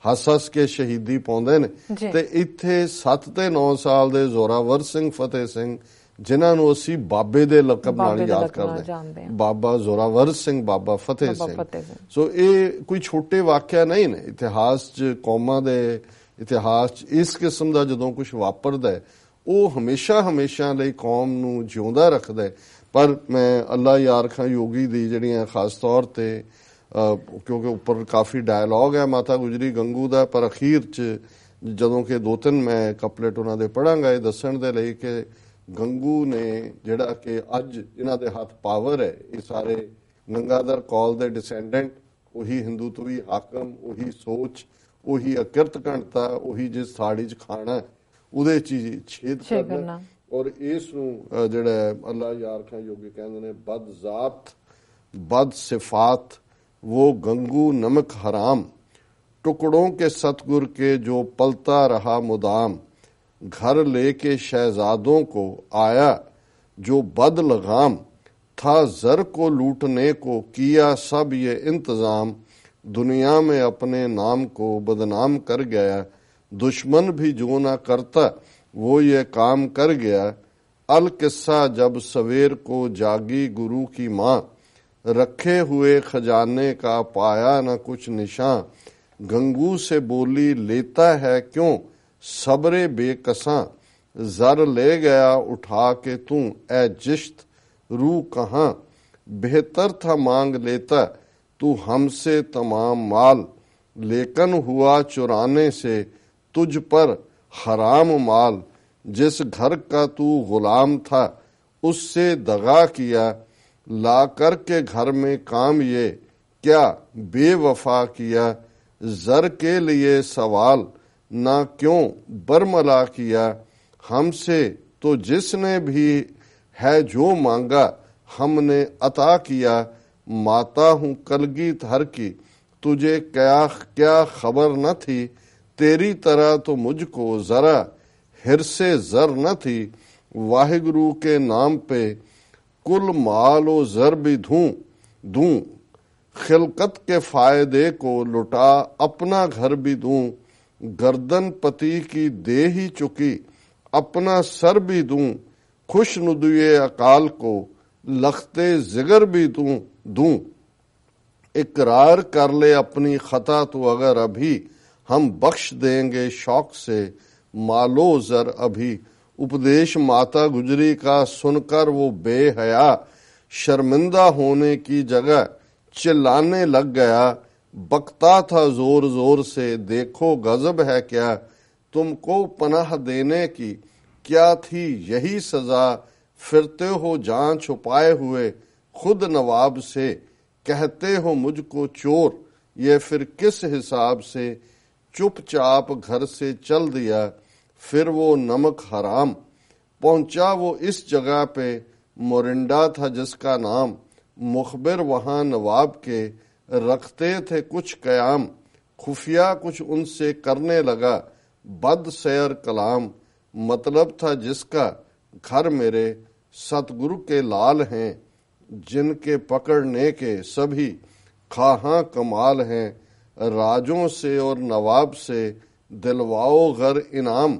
ਹੱਸ ਕੇ ਸ਼ਹੀਦੀ ਪਾਉਂਦੇ ਨੇ, ਤੇ ਇੱਥੇ 7 ਤੇ 9 ਸਾਲ ਦੇ ਜ਼ੋਰਾਵਰ ਸਿੰਘ, ਫਤਿਹ ਸਿੰਘ, ਜਿਨ੍ਹਾਂ ਨੂੰ ਅਸੀਂ ਬਾਬੇ ਦੇ ਲਕਬ ਨਾਲ ਯਾਦ ਕਰਦੇ ਹਾਂ, ਬਾਬਾ ਜ਼ੋਰਾਵਰ ਸਿੰਘ, ਬਾਬਾ ਫਤਿਹ ਸਿੰਘ। ਸੋ ਇਹ ਕੋਈ ਛੋਟੇ ਵਾਕਿਆ ਨਹੀਂ ਨੇ ਇਤਿਹਾਸ 'ਚ। ਕੌਮਾਂ ਦੇ ਇਤਿਹਾਸ 'ਚ ਇਸ ਕਿਸਮ ਦਾ ਜਦੋਂ ਕੁਝ ਵਾਪਰਦਾ ਹੈ, ਉਹ ਹਮੇਸ਼ਾ ਲਈ ਕੌਮ ਨੂੰ ਜਿਉਂਦਾ ਰੱਖਦਾ ਹੈ। ਪਰ ਮੈਂ ਅੱਲਾ ਯਾਰ ਖਾਂ ਯੋਗੀ ਦੀ ਜਿਹੜੀਆਂ ਖਾਸ ਤੌਰ ਤੇ, ਕਿਉਂਕਿ ਉੱਪਰ ਕਾਫੀ ਡਾਇਲੌਗ ਹੈ ਮਾਤਾ ਗੁਜਰੀ ਗੰਗੂ ਦਾ, ਪਰ ਅਖੀਰ 'ਚ ਜਦੋਂ ਕਿ 2-3 ਮੈਂ ਕਪਲੇਟ ਉਹਨਾਂ ਦੇ ਪੜਾਂਗਾ ਇਹ ਦੱਸਣ ਦੇ ਲਈ ਕਿ ਗੰਗੂ ਨੇ ਜਿਹੜਾ ਕਿ ਅੱਜ ਇਹਨਾਂ ਦੇ ਹੱਥ ਪਾਵਰ ਹੈ, ਇਹ ਸਾਰੇ ਗੰਗਾਧਰ ਕੌਲ ਦੇ ਡਿਸੈਂਡੈਂਟ, ਉਹੀ ਹਿੰਦੂਤਵੀ ਹਾਕਮ, ਉਹੀ ਸੋਚ, ਉਹੀ ਅਕਿਰਤ ਘਣਤਾ, ਉਹੀ ਜਿਸ ਥਾੜੀ 'ਚ ਖਾਣਾ ਉਹਦੇ 'ਚ ਹੀ ਛੇਦ ਕਰਨਾ। ਔਰ ਇਸ ਨੂੰ ਜਿਹੜਾ ਅੱਲਾ ਯਾਰ ਖਾਂ ਯੋਗੀ ਕਹਿੰਦੇ ਨੇ, ਬਦ ਜ਼ਾਤ बद सिफात वो गंगू नमक हराम, टुकड़ों के सतगुर के जो पलता रहा मुदाम, घर लेके शहजादों को आया जो बद लगाम, था जर को लूटने को किया सब ये इंतजाम, दुनिया में अपने नाम को बदनाम कर गया। दुश्मन भी जो ना करता वो ये काम कर गया। अल किस्सा जब सवेर को जागी गुरु की माँ, रखे हुए खजाने का पाया न कुछ निशान। गंगू से बोली लेता है क्यों सबरे बेकसां, जर ले गया उठा के तू ए जिश्त रू कहाँ। बेहतर था मांग लेता तू हमसे तमाम माल, लेकिन हुआ चुराने से तुझ पर हराम माल। जिस घर का तू गुलाम था उससे दगा किया, ला कर के घर में काम ये क्या बेवफा किया। जर के लिए सवाल ना क्यों बरमला किया, हमसे तो जिसने भी है जो मांगा हमने अता किया। माता हूँ कलगीधर की तुझे क्या क्या खबर न थी, तेरी तरह तो मुझको जरा हिरसे जर न थी। वाहिगुरु के नाम पे कुल माल ओ जर भी दूं, खिलकत के फायदे को लुटा अपना घर भी दूं। गर्दन पति की दे ही चुकी अपना सर भी दूं, खुश नुदुए अकाल को लखते जिगर भी दूं। इकरार कर ले अपनी खता तो अगर अभी, हम बख्श देंगे शौक से मालो जर अभी। उपदेश माता गुजरी का सुनकर वो बेहया, शर्मिंदा होने की जगह चिल्लाने लग गया। बकता था जोर जोर से देखो गजब है क्या, तुमको पनाह देने की क्या थी यही सजा। फिरते हो जान छुपाए हुए खुद नवाब से, कहते हो मुझको चोर ये फिर किस हिसाब से। चुपचाप घर से चल दिया फिर वो नमक हराम, पहुंचा वो इस जगह पे मोरिंडा था जिसका नाम। मुखबिर वहां नवाब के रखते थे कुछ कयाम, खुफिया कुछ उनसे करने लगा बद सैर कलाम। मतलब था जिसका घर मेरे सतगुरु के लाल हैं, जिनके पकड़ने के सभी खाहां कमाल हैं। राजों से और नवाब से दिलवाओ घर इनाम,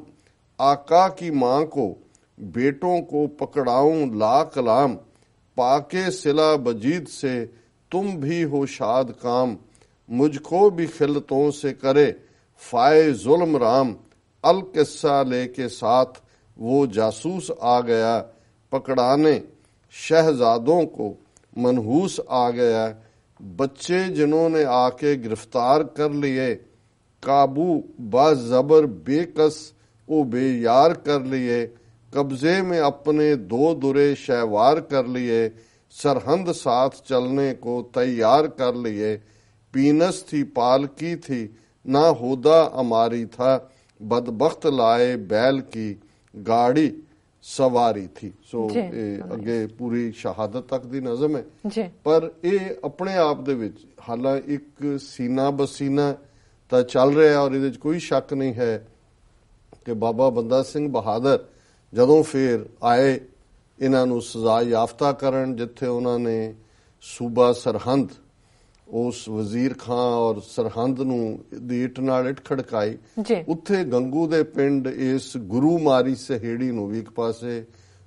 आका की माँ को बेटों को पकड़ाऊं ला कलाम। पाके सिला बजीद से तुम भी हो शाद काम, मुझको भी खिलतों से करे फाए जुल्म राम। अल किस्सा लेके साथ वो जासूस आ गया, पकड़ाने शहजादों को मनहूस आ गया। बच्चे जिन्होंने आके गिरफ्तार कर लिए, काबू बाजबर बेकस ओ बेयार कर लिए। कब्जे में अपने दो दुरे शहवार कर लिए, सरहंद साथ चलने को तैयार कर लिए। पीनस थी पालकी थी ना होदा अमारी था, बदबख्त लाए बैल की गाड़ी सवारी थी। सो ਅੱਗੇ ਪੂਰੀ ਸ਼ਹਾਦਤ ਤੱਕ ਦੀ ਨਜ਼ਮ ਹੈ, ਪਰ ਇਹ ਆਪਣੇ ਆਪ ਦੇ ਵਿੱਚ ਹਾਲਾਂ ਇੱਕ ਸੀਨਾ ਬਸੀਨਾ ਤਾਂ ਚੱਲ ਰਿਹਾ ਔਰ ਇਹਦੇ 'ਚ ਕੋਈ ਸ਼ੱਕ ਨਹੀਂ ਹੈ ਕਿ ਬਾਬਾ ਬੰਦਾ ਸਿੰਘ ਬਹਾਦਰ ਜਦੋਂ ਫੇਰ ਆਏ ਇਹਨਾਂ ਨੂੰ ਸਜ਼ਾ ਯਾਫਤਾ ਕਰਨ, ਜਿੱਥੇ ਉਹਨਾਂ ਨੇ ਸੂਬਾ ਸਰਹੰਦ ਉਸ ਵਜ਼ੀਰ ਖਾਂ ਔਰ ਸਰਹੰਦ ਨੂੰ ਦੀ ਇੱਟ ਨਾਲ ਇੱਟ ਖੜਕਾਈ, ਉੱਥੇ ਗੰਗੂ ਦੇ ਪਿੰਡ ਇਸ ਗੁਰੂ ਮਾਰੀ ਸਹੇੜੀ ਨੂੰ ਵੀ ਇੱਕ ਪਾਸੇ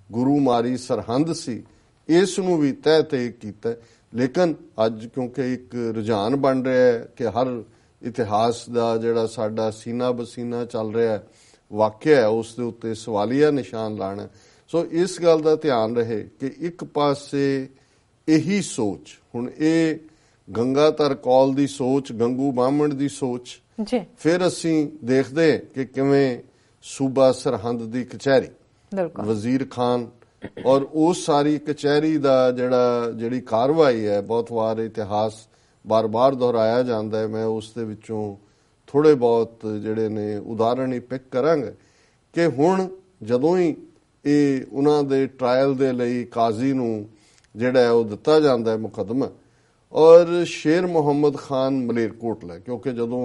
ਗੁਰੂ ਮਾਰੀ ਸਰਹੰਦ ਸੀ, ਇਸ ਨੂੰ ਵੀ ਤਹਿ ਤੇ ਕੀਤਾ। ਲੇਕਿਨ ਅੱਜ ਕਿਉਂਕਿ ਇੱਕ ਰੁਝਾਨ ਬਣ ਰਿਹਾ ਹੈ ਕਿ ਹਰ ਇਤਿਹਾਸ ਦਾ ਜਿਹੜਾ ਸਾਡਾ ਸੀਨਾ ਬਸੀਨਾ ਚੱਲ ਰਿਹਾ ਵਾਕਿਆ ਹੈ ਉਸ ਦੇ ਉੱਤੇ ਸਵਾਲੀਆ ਨਿਸ਼ਾਨ ਲਾਣਾ। ਸੋ ਇਸ ਗੱਲ ਦਾ ਧਿਆਨ ਰਹੇ ਕਿ ਇੱਕ ਪਾਸੇ ਇਹੀ ਸੋਚ, ਹੁਣ ਇਹ ਗੰਗਾਧਰ ਕੌਲ ਦੀ ਸੋਚ, ਗੰਗੂ ਬਾਹਮਣ ਦੀ ਸੋਚ, ਫਿਰ ਅਸੀਂ ਦੇਖਦੇ ਕਿ ਕਿਵੇਂ ਸੂਬਾ ਸਰਹੰਦ ਦੀ ਕਚਹਿਰੀ, ਵਜ਼ੀਰ ਖਾਨ ਔਰ ਉਸ ਸਾਰੀ ਕਚਹਿਰੀ ਦਾ ਜਿਹੜੀ ਕਾਰਵਾਈ ਹੈ, ਬਹੁਤ ਵਾਰ ਇਤਿਹਾਸ ਬਾਰ-ਬਾਰ ਦੁਹਰਾਇਆ ਜਾਂਦਾ ਹੈ। ਮੈਂ ਉਸ ਦੇ ਵਿੱਚੋਂ ਥੋੜੇ ਬਹੁਤ ਜਿਹੜੇ ਨੇ ਉਦਾਹਰਣ ਹੀ ਪਿਕ ਕਰਾਂਗਾ ਕਿ ਹੁਣ ਜਦੋਂ ਹੀ ਇਹ ਉਹਨਾਂ ਦੇ ਟਰਾਇਲ ਦੇ ਲਈ ਕਾਜ਼ੀ ਨੂੰ ਜਿਹੜਾ ਹੈ ਉਹ ਦਿੱਤਾ ਜਾਂਦਾ ਹੈ ਮੁਕੱਦਮਾ, ਔਰ ਸ਼ੇਰ ਮੁਹੰਮਦ ਖਾਨ ਮਲੇਰਕੋਟਲਾ, ਕਿਉਂਕਿ ਜਦੋਂ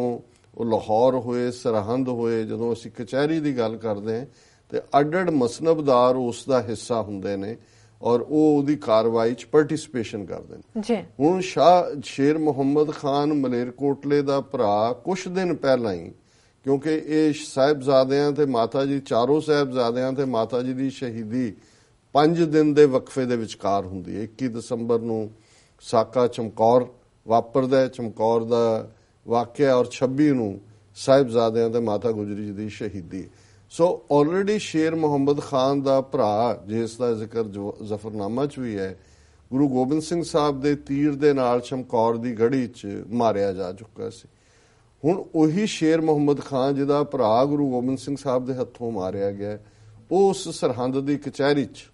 ਉਹ ਲਾਹੌਰ ਹੋਏ, ਸਰਹੰਦ ਹੋਏ, ਜਦੋਂ ਅਸੀਂ ਕਚਹਿਰੀ ਦੀ ਗੱਲ ਕਰਦੇ ਹਾਂ ਤੇ ਅੱਡ-ਅੱਡ ਮਸਨਬਦਾਰ ਉਸ ਦਾ ਹਿੱਸਾ ਹੁੰਦੇ ਨੇ ਔਰ ਉਹ ਉਹਦੀ ਕਾਰਵਾਈ 'ਚ ਪਾਰਟਿਸਿਪੇਸ਼ਨ ਕਰਦੇ ਨੇ ਜੀ। ਹੁਣ ਸ਼ਾਹ ਸ਼ੇਰ ਮੁਹੰਮਦ ਖਾਨ ਮਲੇਰਕੋਟਲੇ ਦਾ ਭਰਾ ਕੁਛ ਦਿਨ ਪਹਿਲਾਂ ਹੀ, ਕਿਉਂਕਿ ਇਹ ਸਾਹਿਬਜ਼ਾਦਿਆਂ ਤੇ ਮਾਤਾ ਜੀ, ਚਾਰੋਂ ਸਾਹਿਬਜ਼ਾਦਿਆਂ ਤੇ ਮਾਤਾ ਜੀ ਦੀ ਸ਼ਹੀਦੀ 5 ਦਿਨ ਦੇ ਵਕਫੇ ਦੇ ਵਿਚਕਾਰ ਹੁੰਦੀ ਹੈ। 21 ਦਸੰਬਰ ਨੂੰ ਸਾਕਾ ਚਮਕੌਰ ਵਾਪਰਦਾ ਹੈ, ਚਮਕੌਰ ਦਾ ਵਾਕਿਆ, ਔਰ 26 ਨੂੰ ਸਾਹਿਬਜ਼ਾਦਿਆਂ ਤੇ ਮਾਤਾ ਗੁਜਰੀ ਜੀ ਦੀ ਸ਼ਹੀਦੀ। ਸੋ ਆਲਰੇਡੀ ਸ਼ੇਰ ਮੁਹੰਮਦ ਖਾਨ ਦਾ ਭਰਾ, ਜਿਸ ਦਾ ਜ਼ਿਕਰ ਜ਼ਫਰਨਾਮਾ 'ਚ ਵੀ ਹੈ, ਗੁਰੂ ਗੋਬਿੰਦ ਸਿੰਘ ਸਾਹਿਬ ਦੇ ਤੀਰ ਦੇ ਨਾਲ ਚਮਕੌਰ ਦੀ ਗੜੀ 'ਚ ਮਾਰਿਆ ਜਾ ਚੁੱਕਾ ਸੀ। ਹੁਣ ਉਹੀ ਸ਼ੇਰ ਮੁਹੰਮਦ ਖਾਨ ਜਿਹਦਾ ਭਰਾ ਗੁਰੂ ਗੋਬਿੰਦ ਸਿੰਘ ਸਾਹਿਬ ਦੇ ਹੱਥੋਂ ਮਾਰਿਆ ਗਿਆ, ਉਹ ਉਸ ਸਰਹੰਦ ਦੀ ਕਚਹਿਰੀ 'ਚ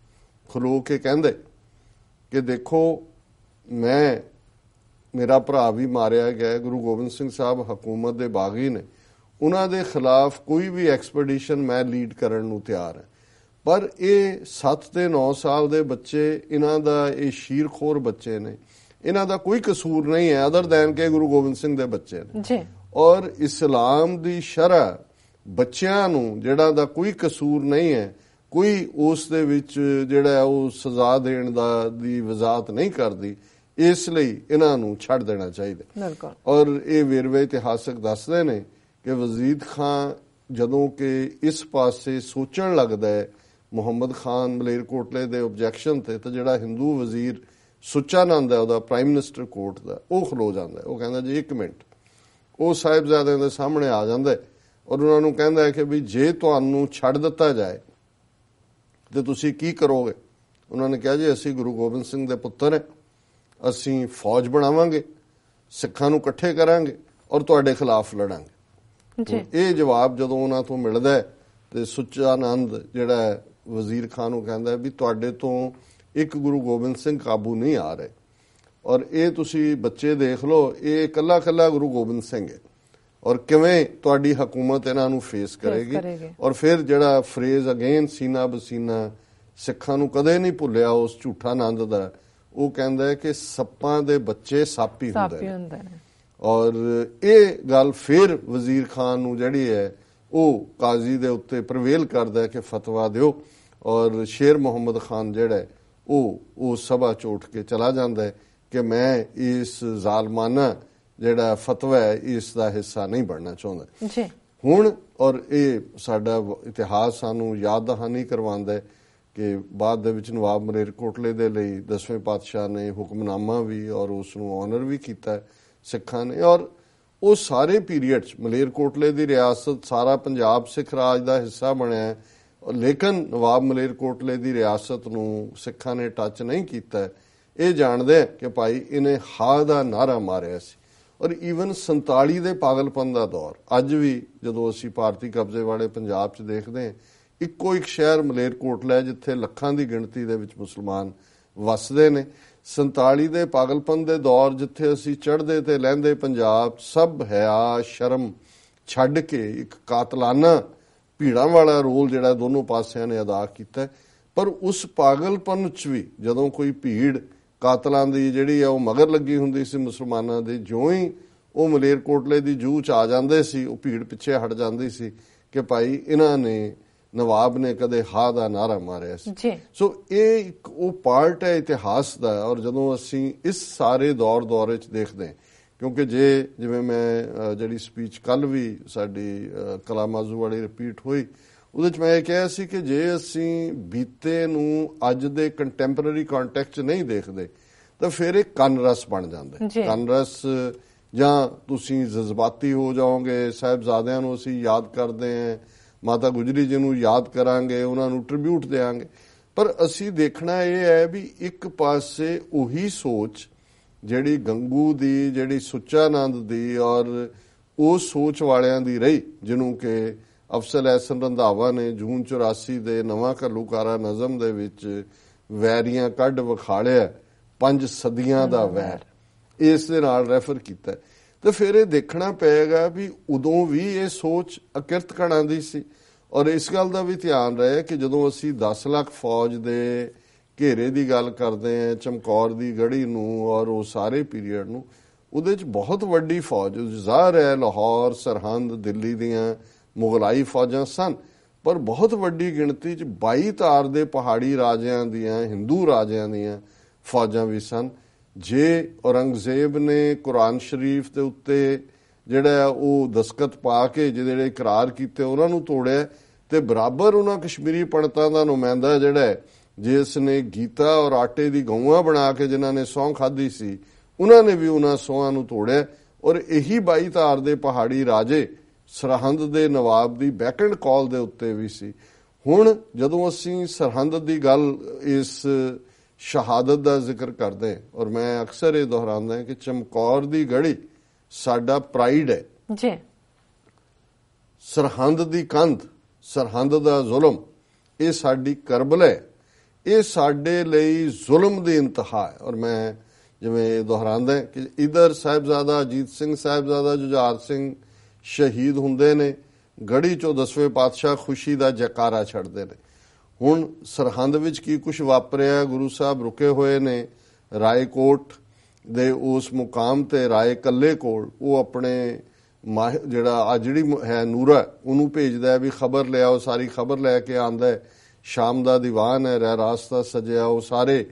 ਖਲੋ ਕੇ ਕਹਿੰਦੇ ਕਿ ਦੇਖੋ, ਮੇਰਾ ਭਰਾ ਵੀ ਮਾਰਿਆ ਗਿਆ, ਗੁਰੂ ਗੋਬਿੰਦ ਸਿੰਘ ਸਾਹਿਬ ਹਕੂਮਤ ਦੇ ਬਾਗੀ ਨੇ, ਉਹਨਾਂ ਦੇ ਖਿਲਾਫ ਕੋਈ ਵੀ ਐਕਸਪੀਡੀਸ਼ਨ ਮੈਂ ਲੀਡ ਕਰਨ ਨੂੰ ਤਿਆਰ ਹਾਂ। ਪਰ ਇਹ 7 ਤੇ 9 ਸਾਲ ਦੇ ਬੱਚੇ, ਇਹਨਾਂ ਦਾ ਇਹ ਸ਼ੀਰਖੋਰ ਬੱਚੇ ਨੇ, ਇਹਨਾਂ ਦਾ ਕੋਈ ਕਸੂਰ ਨਹੀਂ ਹੈ ਅਦਰ ਦੈਨ ਕਿ ਗੁਰੂ ਗੋਬਿੰਦ ਸਿੰਘ ਦੇ ਬੱਚੇ ਨੇ ਜੀ। ਔਰ ਇਸਲਾਮ ਦੀ ਸ਼ਰਅ ਬੱਚਿਆਂ ਨੂੰ ਜਿਹੜਾ ਦਾ ਕੋਈ ਕਸੂਰ ਨਹੀਂ ਹੈ, ਕੋਈ ਉਸ ਦੇ ਵਿੱਚ ਜਿਹੜਾ ਉਹ ਸਜ਼ਾ ਦੇਣ ਦੀ ਵਜ਼ਾਹਤ ਨਹੀਂ ਕਰਦੀ, ਇਸ ਲਈ ਇਹਨਾਂ ਨੂੰ ਛੱਡ ਦੇਣਾ ਚਾਹੀਦਾ। ਔਰ ਇਹ ਵੇਰਵੇ ਇਤਿਹਾਸਕ ਦੱਸਦੇ ਨੇ ਕਿ ਵਜ਼ੀਦ ਖਾਨ ਜਦੋਂ ਕਿ ਇਸ ਪਾਸੇ ਸੋਚਣ ਲੱਗਦਾ ਹੈ ਮੁਹੰਮਦ ਖਾਨ ਮਲੇਰਕੋਟਲੇ ਦੇ ਆਬਜੈਕਸ਼ਨ ਤੇ, ਤਾਂ ਜਿਹੜਾ ਹਿੰਦੂ ਵਜ਼ੀਰ ਸੁੱਚਾਨੰਦ ਹੈ ਉਹਦਾ ਪ੍ਰਾਈਮ ਮਿਨਿਸਟਰ ਕੋਰਟ ਦਾ, ਉਹ ਖਲੋ ਜਾਂਦਾ। ਉਹ ਕਹਿੰਦਾ ਜੀ 1 ਮਿੰਟ, ਉਹ ਸਾਹਿਬਜ਼ਾਦਿਆਂ ਦੇ ਸਾਹਮਣੇ ਆ ਜਾਂਦਾ ਔਰ ਉਹਨਾਂ ਨੂੰ ਕਹਿੰਦਾ ਹੈ ਕਿ ਵੀ ਜੇ ਤੁਹਾਨੂੰ ਛੱਡ ਦਿੱਤਾ ਜਾਏ ਤੇ ਤੁਸੀਂ ਕੀ ਕਰੋਗੇ? ਉਹਨਾਂ ਨੇ ਕਿਹਾ ਜੀ ਅਸੀਂ ਗੁਰੂ ਗੋਬਿੰਦ ਸਿੰਘ ਦੇ ਪੁੱਤਰ ਹਾਂ, ਅਸੀਂ ਫੌਜ ਬਣਾਵਾਂਗੇ, ਸਿੱਖਾਂ ਨੂੰ ਇਕੱਠੇ ਕਰਾਂਗੇ ਔਰ ਤੁਹਾਡੇ ਖਿਲਾਫ ਲੜਾਂਗੇ। ਇਹ ਜਵਾਬ ਜਦੋਂ ਉਹਨਾਂ ਤੋਂ ਮਿਲਦਾ ਹੈ ਤੇ ਸੁੱਚਾਨੰਦ ਜਿਹੜਾ ਵਜ਼ੀਰ ਖਾਨ ਨੂੰ ਕਹਿੰਦਾ ਵੀ ਤੁਹਾਡੇ ਤੋਂ ਇੱਕ ਗੁਰੂ ਗੋਬਿੰਦ ਸਿੰਘ ਕਾਬੂ ਨਹੀਂ ਆ ਰਹੇ, ਔਰ ਇਹ ਤੁਸੀਂ ਬੱਚੇ ਦੇਖ ਲਓ, ਇਹ ਇਕੱਲਾ ਇਕੱਲਾ ਗੁਰੂ ਗੋਬਿੰਦ ਸਿੰਘ ਹੈ, ਔਰ ਕਿਵੇਂ ਤੁਹਾਡੀ ਹਕੂਮਤ ਇਹਨਾਂ ਨੂੰ ਫੇਸ ਕਰੇਗੀ। ਔਰ ਫਿਰ ਜਿਹੜਾ ਫਰੇਜ਼ ਅਗੇਨ ਸੀਨਾ ਬਸੀਨਾ ਸਿੱਖਾਂ ਨੂੰ ਕਦੇ ਨਹੀਂ ਭੁੱਲਿਆ ਉਸ ਝੂਠਾ ਆਨੰਦ ਦਾ, ਉਹ ਕਹਿੰਦਾ ਹੈ ਕਿ ਸੱਪਾਂ ਦੇ ਬੱਚੇ ਸੱਪ ਹੀ ਹੁੰਦੇ ਨੇ। ਔਰ ਇਹ ਗੱਲ ਫਿਰ ਵਜ਼ੀਰ ਖਾਨ ਨੂੰ ਜਿਹੜੀ ਹੈ ਉਹ ਕਾਜ਼ੀ ਦੇ ਉੱਤੇ ਪ੍ਰਵੇਲ ਕਰਦਾ ਹੈ ਕਿ ਫਤਵਾ ਦਿਓ, ਔਰ ਸ਼ੇਰ ਮੁਹੰਮਦ ਖਾਨ ਜਿਹੜਾ ਉਹ ਸਭਾ ਚ ਉੱਠ ਕੇ ਚਲਾ ਜਾਂਦਾ ਹੈ ਕਿ ਮੈਂ ਇਸ ਜ਼ਾਲਮਾਨਾ ਜਿਹੜਾ ਫਤਵਾ ਹੈ ਇਸ ਦਾ ਹਿੱਸਾ ਨਹੀਂ ਬਣਨਾ ਚਾਹੁੰਦਾ ਜੀ। ਹੁਣ ਔਰ ਇਹ ਸਾਡਾ ਇਤਿਹਾਸ ਸਾਨੂੰ ਯਾਦ ਦਹਾਨੀ ਕਰਵਾਉਂਦਾ ਹੈ ਕਿ ਬਾਅਦ ਦੇ ਵਿੱਚ ਨਵਾਬ ਮਲੇਰਕੋਟਲੇ ਦੇ ਲਈ 10ਵੇਂ ਪਾਤਸ਼ਾਹ ਨੇ ਹੁਕਮਨਾਮਾ ਵੀ ਔਰ ਉਸ ਨੂੰ ਆਨਰ ਵੀ ਕੀਤਾ ਸਿੱਖਾਂ ਨੇ। ਔਰ ਉਹ ਸਾਰੇ ਪੀਰੀਅਡ 'ਚ ਮਲੇਰਕੋਟਲੇ ਦੀ ਰਿਆਸਤ, ਸਾਰਾ ਪੰਜਾਬ ਸਿੱਖ ਰਾਜ ਦਾ ਹਿੱਸਾ ਬਣਿਆ, ਲੇਕਿਨ ਨਵਾਬ ਮਲੇਰਕੋਟਲੇ ਦੀ ਰਿਆਸਤ ਨੂੰ ਸਿੱਖਾਂ ਨੇ ਟੱਚ ਨਹੀਂ ਕੀਤਾ। ਇਹ ਜਾਣਦੇ ਕਿ ਭਾਈ ਇਹਨੇ ਹਾ ਦਾ ਨਾਰਾ ਮਾਰਿਆ ਸੀ। ਔਰ ਈਵਨ 47 ਦੇ ਪਾਗਲਪਨ ਦਾ ਦੌਰ ਅੱਜ ਵੀ ਜਦੋਂ ਅਸੀਂ ਭਾਰਤੀ ਕਬਜ਼ੇ ਵਾਲੇ ਪੰਜਾਬ 'ਚ ਦੇਖਦੇ ਹਾਂ, ਇੱਕੋ ਇੱਕ ਸ਼ਹਿਰ ਮਲੇਰਕੋਟਲਾ ਹੈ ਜਿੱਥੇ ਲੱਖਾਂ ਦੀ ਗਿਣਤੀ ਦੇ ਵਿੱਚ ਮੁਸਲਮਾਨ ਵਸਦੇ ਨੇ। 47 ਦੇ ਪਾਗਲਪਨ ਦੇ ਦੌਰ ਜਿੱਥੇ ਅਸੀਂ ਚੜ੍ਹਦੇ ਤੇ ਲਹਿੰਦੇ ਪੰਜਾਬ ਸਭ ਹਿਆ ਸ਼ਰਮ ਛੱਡ ਕੇ ਇੱਕ ਕਾਤਲਾਨਾ ਭੀੜਾਂ ਵਾਲਾ ਰੋਲ ਜਿਹੜਾ ਦੋਨੋਂ ਪਾਸਿਆਂ ਨੇ ਅਦਾ ਕੀਤਾ। ਪਰ ਉਸ ਪਾਗਲਪਨ 'ਚ ਵੀ ਜਦੋਂ ਕੋਈ ਭੀੜ ਕਾਤਲਾਂ ਦੀ ਜਿਹੜੀ ਆ ਉਹ ਮਗਰ ਲੱਗੀ ਹੁੰਦੀ ਸੀ ਮੁਸਲਮਾਨਾਂ ਦੇ, ਜਿਉਂ ਹੀ ਉਹ ਮਲੇਰਕੋਟਲੇ ਦੀ ਜੂਹ 'ਚ ਆ ਜਾਂਦੇ ਸੀ ਉਹ ਭੀੜ ਪਿੱਛੇ ਹਟ ਜਾਂਦੀ ਸੀ ਕਿ ਭਾਈ ਇਹਨਾਂ ਨੇ ਨਵਾਬ ਨੇ ਕਦੇ ਹਾ ਦਾ ਨਾਰਾ ਮਾਰਿਆ ਸੀ। ਸੋ ਇਹ ਇੱਕ ਉਹ ਪਾਰਟ ਹੈ ਇਤਿਹਾਸ ਦਾ। ਔਰ ਜਦੋਂ ਅਸੀਂ ਇਸ ਸਾਰੇ ਦੌਰੇ 'ਚ ਦੇਖਦੇ ਹਾਂ, ਕਿਉਂਕਿ ਜਿਵੇਂ ਮੈਂ ਜਿਹੜੀ ਸਪੀਚ ਕੱਲ ਵੀ ਸਾਡੀ ਕਲਾਮਾਜ਼ੂ ਵਾਲੀ ਰਿਪੀਟ ਹੋਈ, ਉਹਦੇ 'ਚ ਮੈਂ ਇਹ ਕਿਹਾ ਸੀ ਕਿ ਜੇ ਅਸੀਂ ਬੀਤੇ ਨੂੰ ਅੱਜ ਦੇ ਕੰਟੈਂਪਰਰੀ ਕੰਟੈਕਸਟ 'ਚ ਨਹੀਂ ਦੇਖਦੇ ਤਾਂ ਫਿਰ ਇਹ ਕੰਨਰਸ ਬਣ ਜਾਂਦਾ। ਕੰਨਰਸ ਜਾਂ ਤੁਸੀਂ ਜਜ਼ਬਾਤੀ ਹੋ ਜਾਓਗੇ, ਸਾਹਿਬਜ਼ਾਦਿਆਂ ਨੂੰ ਅਸੀਂ ਯਾਦ ਕਰਦੇ ਹਾਂ, ਮਾਤਾ ਗੁਜਰੀ ਜੀ ਨੂੰ ਯਾਦ ਕਰਾਂਗੇ, ਉਹਨਾਂ ਨੂੰ ਟ੍ਰਿਬਿਊਟ ਦੇਵਾਂਗੇ। ਪਰ ਅਸੀਂ ਦੇਖਣਾ ਇਹ ਹੈ ਵੀ ਇੱਕ ਪਾਸੇ ਉਹੀ ਸੋਚ ਜਿਹੜੀ ਗੰਗੂ ਦੀ, ਜਿਹੜੀ ਸੁੱਚਾਨੰਦ ਦੀ ਔਰ ਉਹ ਸੋਚ ਵਾਲਿਆਂ ਦੀ ਰਹੀ, ਜਿਹਨੂੰ ਕਿ ਅਫਜ਼ਲ ਅਹਿਸਨ ਰੰਧਾਵਾ ਨੇ ਜੂਨ 84 ਦੇ ਨਵਾਂ ਘੱਲੂਕਾਰਾ ਨਜ਼ਮ ਦੇ ਵਿੱਚ ਵੈਰੀਆਂ ਕੱਢ ਵਿਖਾਲਿਆ 5 ਸਦੀਆਂ ਦਾ ਵੈਰ, ਇਸ ਦੇ ਨਾਲ ਰੈਫਰ ਕੀਤਾ। ਤੇ ਫਿਰ ਇਹ ਦੇਖਣਾ ਪਏਗਾ ਵੀ ਉਦੋਂ ਵੀ ਇਹ ਸੋਚ ਅਕਿਰਤ ਕਣਾਂ ਦੀ ਸੀ। ਔਰ ਇਸ ਗੱਲ ਦਾ ਵੀ ਧਿਆਨ ਰਹੇ ਕਿ ਜਦੋਂ ਅਸੀਂ 10 ਲੱਖ ਫੌਜ ਦੇ ਘੇਰੇ ਦੀ ਗੱਲ ਕਰਦੇ ਹਾਂ ਚਮਕੌਰ ਦੀ ਗੜੀ ਨੂੰ ਔਰ ਉਹ ਸਾਰੇ ਪੀਰੀਅਡ ਨੂੰ, ਉਹਦੇ 'ਚ ਬਹੁਤ ਵੱਡੀ ਫੌਜ ਜ਼ਾਹਰ ਹੈ ਲਾਹੌਰ, ਸਰਹੰਦ, ਦਿੱਲੀ ਦੀਆਂ ਮੁਗਲਾਈ ਫੌਜਾਂ ਸਨ, ਪਰ ਬਹੁਤ ਵੱਡੀ ਗਿਣਤੀ 'ਚ 22 ਧਾਰ ਦੇ ਪਹਾੜੀ ਰਾਜਿਆਂ ਦੀਆਂ, ਹਿੰਦੂ ਰਾਜਿਆਂ ਦੀਆਂ ਫੌਜਾਂ ਵੀ ਸਨ। ਜੇ ਔਰੰਗਜ਼ੇਬ ਨੇ ਕੁਰਾਨ ਸ਼ਰੀਫ ਦੇ ਉੱਤੇ ਜਿਹੜਾ ਉਹ ਦਸਤਖਤ ਪਾ ਕੇ ਜਿਹੜੇ ਇਕਰਾਰ ਕੀਤੇ ਉਹਨਾਂ ਨੂੰ ਤੋੜਿਆ, ਤੇ ਬਰਾਬਰ ਉਹਨਾਂ ਕਸ਼ਮੀਰੀ ਪੰਡਤਾਂ ਦਾ ਨੁਮਾਇੰਦਾ ਜਿਹੜਾ ਜਿਸ ਨੇ ਗੀਤਾ ਔਰ ਆਟੇ ਦੀ ਗਊਆਂ ਬਣਾ ਕੇ ਜਿਨ੍ਹਾਂ ਨੇ ਸਹੁੰ ਖਾਧੀ ਸੀ, ਉਹਨਾਂ ਨੇ ਵੀ ਉਹਨਾਂ ਸਹੁੰਆਂ ਨੂੰ ਤੋੜਿਆ। ਔਰ ਇਹੀ 22 ਧਾਰ ਦੇ ਪਹਾੜੀ ਰਾਜੇ ਸਰਹੰਦ ਦੇ ਨਵਾਬ ਦੀ ਬੈਕ ਐਂਡ ਕਾਲ ਦੇ ਉੱਤੇ ਵੀ ਸੀ। ਹੁਣ ਜਦੋਂ ਅਸੀਂ ਸਰਹੰਦ ਦੀ ਗੱਲ, ਇਸ ਸ਼ਹਾਦਤ ਦਾ ਜ਼ਿਕਰ ਕਰਦੇ, ਔਰ ਮੈਂ ਅਕਸਰ ਇਹ ਦੁਹਰਾਉਂਦਾ ਕਿ ਚਮਕੌਰ ਦੀ ਗੜੀ ਸਾਡਾ ਪ੍ਰਾਈਡ ਹੈ ਜੀ। ਸਰਹੰਦ ਦੀ ਕੰਧ, ਸਰਹੰਦ ਦਾ ਜ਼ੁਲਮ, ਇਹ ਸਾਡੀ ਕਰਬਲਾ ਹੈ, ਇਹ ਸਾਡੇ ਲਈ ਜ਼ੁਲਮ ਦੀ ਇੰਤਹਾ ਹੈ। ਔਰ ਮੈਂ ਜਿਵੇਂ ਦੁਹਰਾਉਂਦਾ ਕਿ ਇਧਰ ਸਾਹਿਬਜ਼ਾਦਾ ਅਜੀਤ ਸਿੰਘ, ਸਾਹਿਬਜ਼ਾਦਾ ਜੁਝਾਰ ਸਿੰਘ ਸ਼ਹੀਦ ਹੁੰਦੇ ਨੇ, ਗੜੀ ਚੋਂ 10ਵੇਂ ਪਾਤਸ਼ਾਹ ਖੁਸ਼ੀ ਦਾ ਜੈਕਾਰਾ ਛੱਡਦੇ ਨੇ। ਹੁਣ ਸਰਹੰਦ ਵਿੱਚ ਕੀ ਕੁਝ ਵਾਪਰਿਆ, ਗੁਰੂ ਸਾਹਿਬ ਰੁਕੇ ਹੋਏ ਨੇ ਰਾਏਕੋਟ ਦੇ ਉਸ ਮੁਕਾਮ ਤੇ, ਰਾਏ ਕੱਲੇ ਕੋਲ। ਉਹ ਆਪਣੇ ਜਿਹੜਾ ਜਿਹੜੀ ਹੈ ਨੂਰਾ, ਉਹਨੂੰ ਭੇਜਦਾ ਵੀ ਖਬਰ ਲਿਆਓ, ਸਾਰੀ ਖਬਰ ਲੈ ਕੇ ਆਂਦਾ। ਸ਼ਾਮ ਦਾ ਦੀਵਾਨ ਹੈ, ਰਹਿ ਰਾਸਤਾ ਸਜਿਆ, ਉਹ ਸਾਰੇ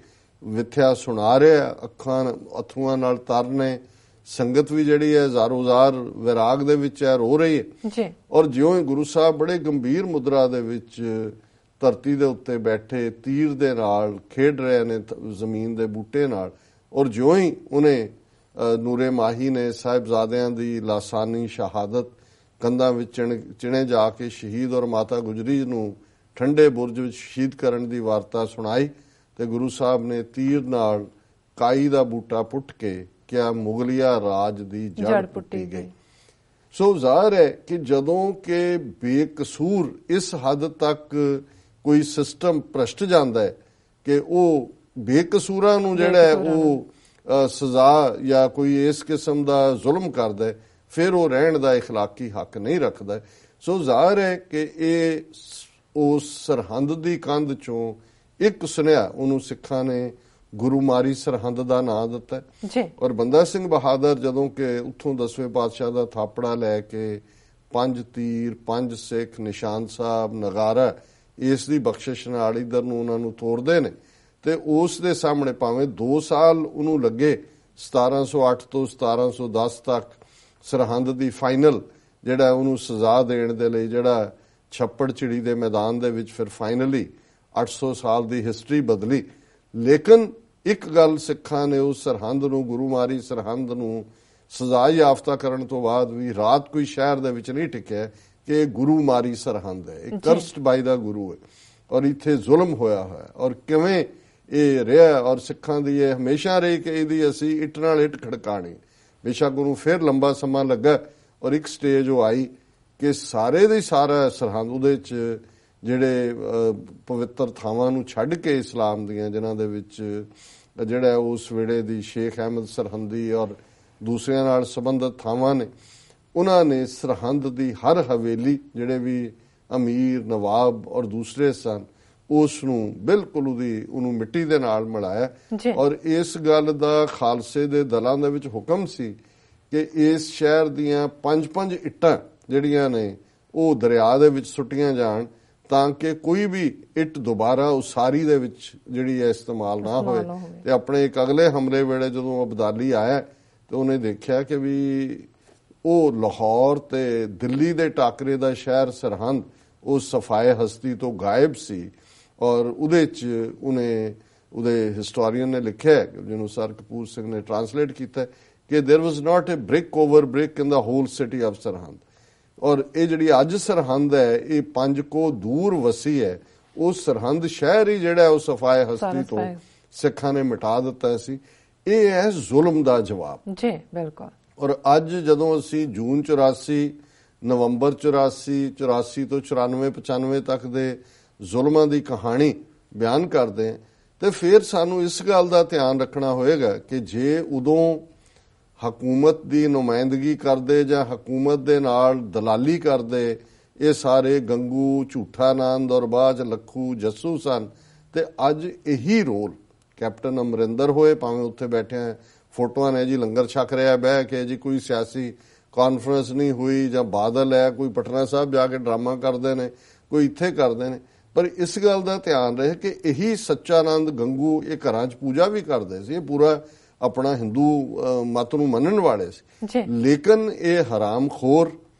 ਵਿਥਿਆ ਸੁਣਾ ਰਿਹਾ, ਅੱਖਾਂ ਅਥਰੂਆਂ ਨਾਲ ਤਰਨੇ। ਸੰਗਤ ਵੀ ਜਿਹੜੀ ਹੈ ਜ਼ਾਰੋ-ਜ਼ਾਰ ਵਿਰਾਗ ਦੇ ਵਿੱਚ ਹੈ, ਰੋ ਰਹੀ ਹੈ ਜੀ। ਔਰ ਜਿਉਂ ਹੀ ਗੁਰੂ ਸਾਹਿਬ ਬੜੇ ਗੰਭੀਰ ਮੁਦਰਾ ਦੇ ਵਿੱਚ ਧਰਤੀ ਦੇ ਉੱਤੇ ਬੈਠੇ ਤੀਰ ਦੇ ਨਾਲ ਖੇਡ ਰਹੇ ਨੇ ਜ਼ਮੀਨ ਦੇ ਬੂਟੇ ਨਾਲ, ਔਰ ਜਿਉਂ ਹੀ ਉਹਨੇ ਨੂਰੇ ਮਾਹੀ ਨੇ ਸਾਹਿਬਜ਼ਾਦਿਆਂ ਦੀ ਲਾਸਾਨੀ ਸ਼ਹਾਦਤ ਕੰਧਾਂ ਵਿੱਚ ਚਿਣੇ ਜਾ ਕੇ ਸ਼ਹੀਦ ਔਰ ਮਾਤਾ ਗੁਜਰੀ ਨੂੰ ਠੰਡੇ ਬੁਰਜ ਵਿੱਚ ਸ਼ਹੀਦ ਕਰਨ ਦੀ ਵਾਰਤਾ ਸੁਣਾਈ, ਤੇ ਗੁਰੂ ਸਾਹਿਬ ਨੇ ਤੀਰ ਨਾਲ ਕਾਈ ਦਾ ਬੂਟਾ ਪੁੱਟ ਕੇ ਕਿਆ ਮੁਗਲਿਆ ਰਾਜ ਦੀ ਜੜ ਪੁੱਟੀ ਗਈ। ਸੋ ਜ਼ਾਹਰ ਹੈ ਕਿ ਜਦੋਂ ਕਿ ਬੇਕਸੂਰ ਇਸ ਹੱਦ ਤੱਕ ਕੋਈ ਸਿਸਟਮ ਭ੍ਰਸ਼ਟ ਜਾਂਦਾ ਹੈ ਕਿ ਉਹ ਬੇਕਸੂਰਾਂ ਨੂੰ ਜਿਹੜਾ ਹੈ ਉਹ ਸਜ਼ਾ ਜਾਂ ਕੋਈ ਇਸ ਕਿਸਮ ਦਾ ਜ਼ੁਲਮ ਕਰਦਾ ਹੈ, ਫਿਰ ਉਹ ਰਹਿਣ ਦਾ ਇਖਲਾਕੀ ਹੱਕ ਨਹੀਂ ਰੱਖਦਾ। ਸੋ ਜ਼ਾਹਰ ਹੈ ਕਿ ਇਹ ਉਸ ਸਰਹੰਦ ਦੀ ਕੰਧ ਚੋਂ ਇੱਕ ਸੁਨੇਹਾ ਉਹਨੂੰ ਸਿੱਖਾਂ ਨੇ ਗੁਰੂ ਮਾਰੀ ਸਰਹੰਦ ਦਾ ਨਾਂ ਦਿੱਤਾ ਜੀ। ਔਰ ਬੰਦਾ ਸਿੰਘ ਬਹਾਦਰ ਜਦੋਂ ਕਿ ਉੱਥੋਂ 10ਵੇਂ ਪਾਤਸ਼ਾਹ ਦਾ ਥਾਪੜਾ ਲੈ ਕੇ 5 ਤੀਰ, 5 ਸਿੱਖ, ਨਿਸ਼ਾਨ ਸਾਹਿਬ, ਨਗਾਰਾ, ਇਸ ਦੀ ਬਖਸ਼ਿਸ਼ ਨਾਲ ਇਧਰ ਨੂੰ ਉਹਨਾਂ ਨੂੰ ਤੋੜਦੇ ਨੇ, ਤੇ ਉਸ ਦੇ ਸਾਹਮਣੇ ਭਾਵੇਂ 2 ਸਾਲ ਉਹਨੂੰ ਲੱਗੇ 1708 ਤੋਂ 1710 ਤੱਕ ਸਰਹੰਦ ਦੀ ਫਾਈਨਲ ਜਿਹੜਾ ਉਹਨੂੰ ਸਜ਼ਾ ਦੇਣ ਦੇ ਲਈ, ਜਿਹੜਾ ਛੱਪੜ ਚਿੜੀ ਦੇ ਮੈਦਾਨ ਦੇ ਵਿੱਚ ਫਿਰ ਫਾਈਨਲੀ 800 ਸਾਲ ਦੀ ਹਿਸਟਰੀ ਬਦਲੀ। ਲੇਕਿਨ ਇੱਕ ਗੱਲ ਸਿੱਖਾਂ ਨੇ ਉਸ ਸਰਹੰਦ ਨੂੰ, ਗੁਰੂ ਮਾਰੀ ਸਰਹੰਦ ਨੂੰ ਸਜ਼ਾ ਯਾਫਤਾ ਕਰਨ ਤੋਂ ਬਾਅਦ ਵੀ ਰਾਤ ਕੋਈ ਸ਼ਹਿਰ ਦੇ ਵਿੱਚ ਨਹੀਂ ਟਿਕਿਆ ਕਿ ਇਹ ਗੁਰੂ ਮਾਰੀ ਸਰਹੰਦ ਹੈ, ਇਹ ਕਰਸਡ ਬਾਈ ਦਾ ਗੁਰੂ ਹੈ ਔਰ ਇੱਥੇ ਜ਼ੁਲਮ ਹੋਇਆ ਹੋਇਆ, ਔਰ ਕਿਵੇਂ ਇਹ ਰਿਹਾ। ਔਰ ਸਿੱਖਾਂ ਦੀ ਇਹ ਹਮੇਸ਼ਾ ਰਹੀ ਕਿ ਇਹਦੀ ਅਸੀਂ ਇੱਟ ਨਾਲ ਇੱਟ ਖੜਕਾਣੀ। ਬੇਸ਼ੱਕ ਉਹਨੂੰ ਫਿਰ ਲੰਬਾ ਸਮਾਂ ਲੱਗਾ, ਔਰ ਇੱਕ ਸਟੇਜ ਉਹ ਆਈ ਕਿ ਸਾਰੇ ਦੇ ਸਾਰਾ ਸਰਹੰਦ ਉਹਦੇ 'ਚ ਜਿਹੜੇ ਪਵਿੱਤਰ ਥਾਵਾਂ ਨੂੰ ਛੱਡ ਕੇ ਇਸਲਾਮ ਦੀਆਂ, ਜਿਨ੍ਹਾਂ ਦੇ ਵਿੱਚ ਜਿਹੜਾ ਉਸ ਵੇਲੇ ਦੀ ਸ਼ੇਖ ਅਹਿਮਦ ਸਰਹੰਦੀ ਔਰ ਦੂਸਰਿਆਂ ਨਾਲ ਸੰਬੰਧਿਤ ਥਾਵਾਂ ਨੇ, ਉਹਨਾਂ ਨੇ ਸਰਹੰਦ ਦੀ ਹਰ ਹਵੇਲੀ, ਜਿਹੜੇ ਵੀ ਅਮੀਰ, ਨਵਾਬ ਔਰ ਦੂਸਰੇ ਸਨ, ਉਸ ਨੂੰ ਬਿਲਕੁਲ ਉਹਨੂੰ ਮਿੱਟੀ ਦੇ ਨਾਲ ਮਿਲਾਇਆ। ਔਰ ਇਸ ਗੱਲ ਦਾ ਖਾਲਸੇ ਦੇ ਦਲਾਂ ਦੇ ਵਿੱਚ ਹੁਕਮ ਸੀ ਕਿ ਇਸ ਸ਼ਹਿਰ ਦੀਆਂ 5-5 ਇੱਟਾਂ ਜਿਹੜੀਆਂ ਨੇ ਉਹ ਦਰਿਆ ਦੇ ਵਿੱਚ ਸੁੱਟੀਆਂ ਜਾਣ, ਤਾਂ ਕਿ ਕੋਈ ਵੀ ਇੱਟ ਦੁਬਾਰਾ ਉਸਾਰੀ ਦੇ ਵਿੱਚ ਜਿਹੜੀ ਹੈ ਇਸਤੇਮਾਲ ਨਾ ਹੋਵੇ। ਤੇ ਆਪਣੇ ਇੱਕ ਅਗਲੇ ਹਮਲੇ ਵੇਲੇ ਜਦੋਂ ਅਬਦਾਲੀ ਆਇਆ ਤੇ ਉਹਨੇ ਦੇਖਿਆ ਕਿ ਵੀ ਉਹ ਲਾਹੌਰ ਤੇ ਦਿੱਲੀ ਦੇ ਟਾਕਰੇ ਦਾ ਸ਼ਹਿਰ ਸਰਹੰਦ ਉਸ ਸਫਾਏ ਹਸਤੀ ਤੋਂ ਗਾਇਬ ਸੀ। ਔਰ ਉਹਦੇ 'ਚ ਉਹਦੇ ਹਿਸਟੋਰੀਅਨ ਨੇ ਲਿਖਿਆ, ਜਿਹਨੂੰ ਸਰ ਕਪੂਰ ਸਿੰਘ ਨੇ ਟਰਾਂਸਲੇਟ ਕੀਤਾ, ਕਿ there was not a brick over brick in the whole city of Sirhind. ਔਰ ਇਹ ਜਿਹੜੀ ਅੱਜ ਸਰਹੰਦ ਹੈ, ਇਹ 5 ਕੋ ਦੂਰ ਵਸੀ ਹੈ। ਉਹ ਸਰਹੰਦ ਸ਼ਹਿਰ ਹੀ ਜਿਹੜਾ ਉਹ ਸਫਾਏ ਹਸਤੀ ਤੋਂ ਸਿੱਖਾਂ ਨੇ ਮਿਟਾ ਦਿੱਤਾ ਸੀ। ਇਹ ਹੈ ਜ਼ੁਲਮ ਦਾ ਜਵਾਬ ਜੀ, ਬਿਲਕੁਲ। ਔਰ ਅੱਜ ਜਦੋਂ ਅਸੀਂ ਜੂਨ 84, ਨਵੰਬਰ 84, 84 ਤੋਂ 94, 95 ਤੱਕ ਦੇ ਜ਼ੁਲਮਾਂ ਦੀ ਕਹਾਣੀ ਬਿਆਨ ਕਰਦੇ ਹਾਂ, ਤੇ ਫਿਰ ਸਾਨੂੰ ਇਸ ਗੱਲ ਦਾ ਧਿਆਨ ਰੱਖਣਾ ਹੋਏਗਾ ਕਿ ਜੇ ਉਦੋਂ ਹਕੂਮਤ ਦੀ ਨੁਮਾਇੰਦਗੀ ਕਰਦੇ ਜਾਂ ਹਕੂਮਤ ਦੇ ਨਾਲ ਦਲਾਲੀ ਕਰਦੇ ਇਹ ਸਾਰੇ ਗੰਗੂ, ਝੂਠਾ ਨੰਦ ਔਰ ਬਾਜ ਲੱਖੂ, ਜੱਸੂ ਸਨ, ਤੇ ਅੱਜ ਇਹੀ ਰੋਲ ਕੈਪਟਨ ਅਮਰਿੰਦਰ ਹੋਏ, ਭਾਵੇਂ ਉੱਥੇ ਬੈਠੇ ਫੋਟੋਆਂ ਨੇ ਜੀ ਲੰਗਰ ਛਕ ਰਿਹਾ ਬਹਿ ਕੇ, ਜੀ ਕੋਈ ਸਿਆਸੀ ਕਾਨਫਰੰਸ ਨਹੀਂ ਹੋਈ, ਜਾਂ ਬਾਦਲ ਹੈ ਕੋਈ ਪਟਨਾ ਸਾਹਿਬ ਜਾ ਕੇ ਡਰਾਮਾ ਕਰਦੇ ਨੇ, ਕੋਈ ਇੱਥੇ ਕਰਦੇ ਨੇ। ਪਰ ਇਸ ਗੱਲ ਦਾ ਧਿਆਨ ਰਹੇ ਕਿ ਇਹੀ ਸੱਚਾਨੰਦ ਗੰਗੂ ਇਹ ਘਰਾਂ 'ਚ ਪੂਜਾ ਵੀ ਕਰਦੇ ਸੀ, ਇਹ ਪੂਰਾ ਆਪਣਾ ਹਿੰਦੂ ਮਤ ਨੂੰ ਮੰਨਣ ਵਾਲੇ ਸੀ। ਲੇਕਿਨ ਇਹ ਹਰਾਮਖੋਰ,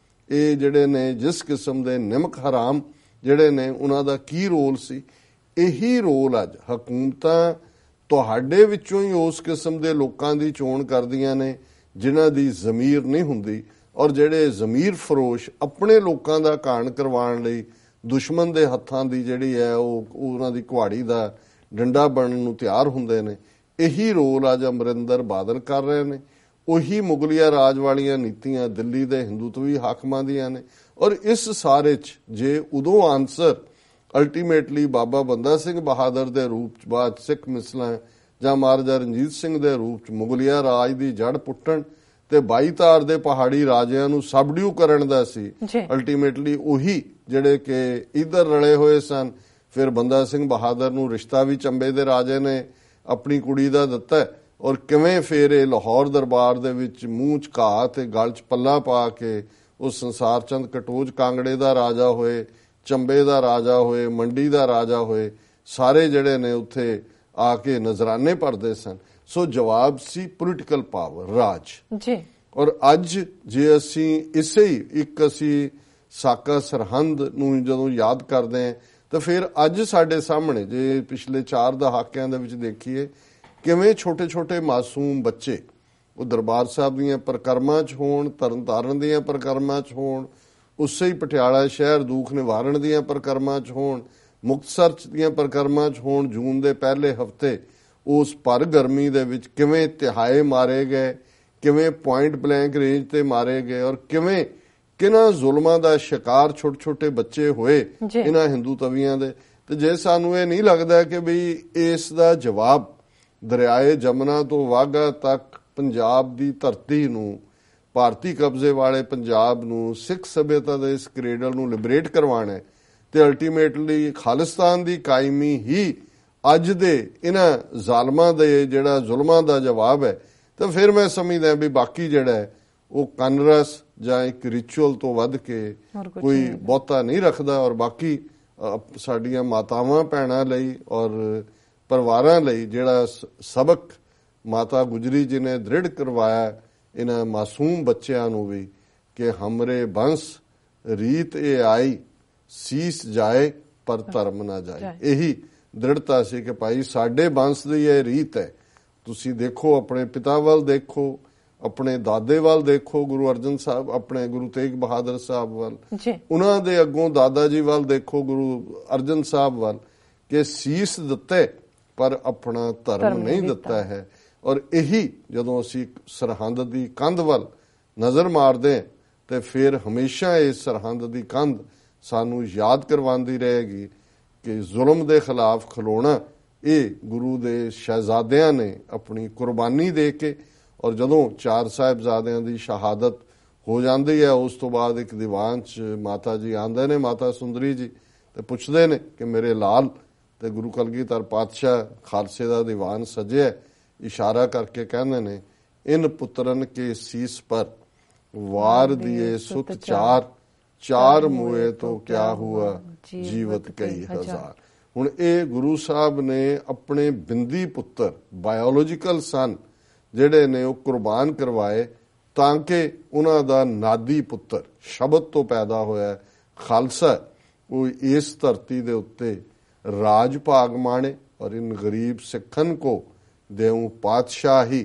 ਇਹ ਜਿਹੜੇ ਨੇ ਜਿਸ ਕਿਸਮ ਦੇ ਨਿਮਕ ਹਰਾਮ ਜਿਹੜੇ ਨੇ, ਉਹਨਾਂ ਦਾ ਕੀ ਰੋਲ ਸੀ? ਇਹੀ ਰੋਲ ਅੱਜ ਹਕੂਮਤਾਂ ਤੁਹਾਡੇ ਵਿੱਚੋਂ ਹੀ ਉਸ ਕਿਸਮ ਦੇ ਲੋਕਾਂ ਦੀ ਚੋਣ ਕਰਦੀਆਂ ਨੇ ਜਿਨ੍ਹਾਂ ਦੀ ਜ਼ਮੀਰ ਨਹੀਂ ਹੁੰਦੀ, ਔਰ ਜਿਹੜੇ ਜ਼ਮੀਰ ਫਰੋਸ਼ ਆਪਣੇ ਲੋਕਾਂ ਦਾ ਘਾਣ ਕਰਵਾਉਣ ਲਈ ਦੁਸ਼ਮਣ ਦੇ ਹੱਥਾਂ ਦੀ ਜਿਹੜੀ ਹੈ ਉਹ ਉਹਨਾਂ ਦੀ ਕੁਹਾੜੀ ਦਾ ਡੰਡਾ ਬਣਨ ਨੂੰ ਤਿਆਰ ਹੁੰਦੇ ਨੇ। ਇਹੀ ਰੋਲ ਅੱਜ ਅਮਰਿੰਦਰ ਬਾਦਲ ਕਰ ਰਹੇ ਨੇ। ਉਹੀ ਮੁਗਲਿਆ ਰਾਜ ਵਾਲੀਆਂ ਨੀਤੀਆਂ ਦਿੱਲੀ ਦੇ ਹਿੰਦੂਤਵੀ ਹਾਕਮਾਂ ਦੀਆਂ ਨੇ। ਔਰ ਇਸ ਸਾਰੇ 'ਚ ਜੇ ਉਦੋਂ ਆਨਸਰ ਅਲਟੀਮੇਟਲੀ ਬਾਬਾ ਬੰਦਾ ਸਿੰਘ ਬਹਾਦਰ ਦੇ ਰੂਪ 'ਚ, ਬਾਅਦ ਸਿੱਖ ਮਿਸਲਾਂ ਜਾਂ ਮਹਾਰਾਜਾ ਰਣਜੀਤ ਸਿੰਘ ਦੇ ਰੂਪ 'ਚ ਮੁਗਲਿਆ ਰਾਜ ਦੀ ਜੜ ਪੁੱਟਣ ਤੇ 22 ਤਾਰ ਦੇ ਪਹਾੜੀ ਰਾਜਿਆਂ ਨੂੰ ਸਬਡਿਊ ਕਰਨ ਦਾ ਸੀ। ਅਲਟੀਮੇਟਲੀ ਉਹੀ ਜਿਹੜੇ ਕਿ ਇਧਰ ਰਲੇ ਹੋਏ ਸਨ। ਫਿਰ ਬੰਦਾ ਸਿੰਘ ਬਹਾਦਰ ਨੂੰ ਰਿਸ਼ਤਾ ਵੀ ਚੰਬੇ ਦੇ ਰਾਜੇ ਨੇ ਆਪਣੀ ਕੁੜੀ ਦਾ ਦਿੱਤਾ, ਔਰ ਕਿਵੇਂ ਫਿਰ ਇਹ ਲਾਹੌਰ ਦਰਬਾਰ ਦੇ ਵਿੱਚ ਮੂੰਹ 'ਚ ਘਾਹ ਤੇ ਗਲ 'ਚ ਪੱਲਾ ਪਾ ਕੇ ਉਹ ਸੰਸਾਰ ਚੰਦ ਕਟੋਚ ਕਾਂਗੜੇ ਦਾ ਰਾਜਾ ਹੋਏ, ਚੰਬੇ ਦਾ ਰਾਜਾ ਹੋਏ, ਮੰਡੀ ਦਾ ਰਾਜਾ ਹੋਏ, ਸਾਰੇ ਜਿਹੜੇ ਨੇ ਉੱਥੇ ਆ ਕੇ ਨਜ਼ਰਾਨੇ ਭਰਦੇ ਸਨ। ਸੋ ਜਵਾਬ ਸੀ ਪੋਲੀਟੀਕਲ ਪਾਵਰ, ਰਾਜ ਜੀ। ਔਰ ਅੱਜ ਜੇ ਅਸੀਂ ਇਸੇ ਹੀ ਇੱਕ ਅਸੀਂ ਸਾਕਾ ਸਰਹੰਦ ਨੂੰ ਜਦੋਂ ਯਾਦ ਕਰਦੇ ਹਾਂ ਤਾਂ ਫਿਰ ਅੱਜ ਸਾਡੇ ਸਾਹਮਣੇ ਜੇ ਪਿਛਲੇ 4 ਦਹਾਕਿਆਂ ਦੇ ਵਿੱਚ ਦੇਖੀਏ ਕਿਵੇਂ ਛੋਟੇ ਛੋਟੇ ਮਾਸੂਮ ਬੱਚੇ ਉਹ ਦਰਬਾਰ ਸਾਹਿਬ ਦੀਆਂ ਪ੍ਰਕਰਮਾਂ 'ਚ ਹੋਣ, ਤਰਨਤਾਰਨ ਦੀਆਂ ਪ੍ਰਕਰਮਾਂ 'ਚ ਹੋਣ, ਉਸੇ ਹੀ ਪਟਿਆਲਾ ਸ਼ਹਿਰ ਦੁੱਖ ਨਿਵਾਰਨ ਦੀਆਂ ਪ੍ਰਕਰਮਾਂ 'ਚ ਹੋਣ, ਮੁਕਤਸਰ ਦੀਆਂ ਪ੍ਰਕਰਮਾਂ 'ਚ ਹੋਣ, ਜੂਨ ਦੇ ਪਹਿਲੇ ਹਫ਼ਤੇ ਉਸ ਭਰ ਗਰਮੀ ਦੇ ਵਿੱਚ ਕਿਵੇਂ ਤਿਹਾਏ ਮਾਰੇ ਗਏ, ਕਿਵੇਂ ਪੁਆਇੰਟ ਬਲੈਂਕ ਰੇਂਜ ਤੇ ਮਾਰੇ ਗਏ, ਔਰ ਕਿਵੇਂ ਕਿਹਨਾਂ ਜ਼ੁਲਮਾਂ ਦਾ ਸ਼ਿਕਾਰ ਛੋਟੇ ਛੋਟੇ ਬੱਚੇ ਹੋਏ ਇਹਨਾਂ ਹਿੰਦੂ ਤਵੀਆਂ ਦੇ। ਤੇ ਜੇ ਸਾਨੂੰ ਇਹ ਨਹੀਂ ਲੱਗਦਾ ਕਿ ਬਈ ਇਸ ਦਾ ਜਵਾਬ ਦਰਿਆਏ ਜਮਨਾ ਤੋਂ ਵਾਘਾ ਤੱਕ ਪੰਜਾਬ ਦੀ ਧਰਤੀ ਨੂੰ, ਭਾਰਤੀ ਕਬਜ਼ੇ ਵਾਲੇ ਪੰਜਾਬ ਨੂੰ, ਸਿੱਖ ਸਭਿਅਤਾ ਦੇ ਇਸ ਕ੍ਰੇਡਲ ਨੂੰ ਲਿਬਰੇਟ ਕਰਵਾਉਣਾ ਹੈ ਤੇ ਅਲਟੀਮੇਟਲੀ ਖਾਲਿਸਤਾਨ ਦੀ ਕਾਇਮੀ ਹੀ ਅੱਜ ਦੇ ਇਹਨਾਂ ਜ਼ਾਲਮਾਂ ਦੇ ਜਿਹੜਾ ਜ਼ੁਲਮਾਂ ਦਾ ਜਵਾਬ ਹੈ, ਤਾਂ ਫਿਰ ਮੈਂ ਸਮਝਦਾ ਵੀ ਬਾਕੀ ਜਿਹੜਾ ਹੈ ਉਹ ਕਨਰਸ ਜਾਂ ਇੱਕ ਰਿਚੁਅਲ ਤੋਂ ਵੱਧ ਕੇ ਕੋਈ ਬਹੁਤਾ ਨਹੀਂ ਰੱਖਦਾ। ਔਰ ਬਾਕੀ ਸਾਡੀਆਂ ਮਾਤਾਵਾਂ ਭੈਣਾਂ ਲਈ ਔਰ ਪਰਿਵਾਰਾਂ ਲਈ ਜਿਹੜਾ ਸਬਕ ਮਾਤਾ ਗੁਜਰੀ ਜੀ ਨੇ ਦ੍ਰਿੜ ਕਰਵਾਇਆ ਇਹਨਾਂ ਮਾਸੂਮ ਬੱਚਿਆਂ ਨੂੰ ਵੀ ਕਿ ਹਮਰੇ ਬੰਸ ਰੀਤ ਇਹ ਆਈ, ਸੀਸ ਜਾਏ ਪਰ ਧਰਮ ਨਾ ਜਾਏ। ਇਹੀ ਦ੍ਰਿੜਤਾ ਸੀ ਕਿ ਭਾਈ ਸਾਡੇ ਬੰਸ ਦੀ ਇਹ ਰੀਤ ਹੈ। ਤੁਸੀਂ ਦੇਖੋ ਆਪਣੇ ਪਿਤਾ ਵੱਲ ਦੇਖੋ, ਆਪਣੇ ਦਾਦੇ ਵੱਲ ਦੇਖੋ, ਗੁਰੂ ਅਰਜਨ ਸਾਹਿਬ ਆਪਣੇ ਗੁਰੂ ਤੇਗ ਬਹਾਦਰ ਸਾਹਿਬ ਵੱਲ, ਉਹਨਾਂ ਦੇ ਅੱਗੋਂ ਦਾਦਾ ਜੀ ਵੱਲ ਦੇਖੋ, ਗੁਰੂ ਅਰਜਨ ਸਾਹਿਬ ਵੱਲ, ਕਿ ਸੀਸ ਦਿੱਤੇ ਪਰ ਆਪਣਾ ਧਰਮ ਨਹੀਂ ਦਿੱਤਾ ਹੈ। ਔਰ ਇਹੀ ਜਦੋਂ ਅਸੀਂ ਸਰਹੰਦ ਦੀ ਕੰਧ ਵੱਲ ਨਜ਼ਰ ਮਾਰਦੇ ਹਾਂ ਤੇ ਫਿਰ ਹਮੇਸ਼ਾ ਇਸ ਸਰਹੰਦ ਦੀ ਕੰਧ ਸਾਨੂੰ ਯਾਦ ਕਰਵਾਉਂਦੀ ਰਹੇਗੀ ਕਿ ਜ਼ੁਲਮ ਦੇ ਖਿਲਾਫ ਖਲੋਣਾ ਇਹ ਗੁਰੂ ਦੇ ਸ਼ਹਿਜ਼ਾਦਿਆਂ ਨੇ ਆਪਣੀ ਕੁਰਬਾਨੀ ਦੇ ਕੇ, ਔਰ ਜਦੋਂ 4 ਸਾਹਿਬਜ਼ਾਦਿਆਂ ਦੀ ਸ਼ਹਾਦਤ ਹੋ ਜਾਂਦੀ ਹੈ ਉਸ ਤੋਂ ਬਾਅਦ ਇੱਕ ਦੀਵਾਨ 'ਚ ਮਾਤਾ ਜੀ ਆਉਂਦੇ ਨੇ, ਮਾਤਾ ਸੁੰਦਰੀ ਜੀ, ਤੇ ਪੁੱਛਦੇ ਨੇ ਕਿ ਮੇਰੇ ਲਾਲ, ਤੇ ਗੁਰੂ ਕਲਗੀਧਰ ਪਾਤਸ਼ਾਹ ਖਾਲਸੇ ਦਾ ਦੀਵਾਨ ਸਜਿਆ, ਇਸ਼ਾਰਾ ਕਰਕੇ ਕਹਿੰਦੇ ਨੇ ਇਨ ਪੁੱਤਰਨ ਕੇ ਸੀਸ ਪਰ ਵਾਰ ਦਿਏ ਸੁਤ ਚਾਰ ਮੂਏ ਤੋਂ ਕਿਆ ਹੁਆ ਜੀਵਤ ਕਈ ਹਜ਼ਾਰ। ਹੁਣ ਇਹ ਗੁਰੂ ਸਾਹਿਬ ਨੇ ਆਪਣੇ ਬਿੰਦੀ ਪੁੱਤਰ ਬਾਇਓਲੋਜੀਕਲ ਸਨ ਜਿਹੜੇ ਨੇ ਉਹ ਕੁਰਬਾਨ ਕਰਵਾਏ ਤਾਂ ਕਿ ਉਹਨਾਂ ਦਾ ਨਾਦੀ ਪੁੱਤਰ ਸ਼ਬਦ ਤੋਂ ਪੈਦਾ ਹੋਇਆ ਖਾਲਸਾ ਉਹ ਇਸ ਧਰਤੀ ਦੇ ਉੱਤੇ ਰਾਜ ਭਾਗ ਮਾਣੇ। और इन गरीब सिखन को देऊं पातशाही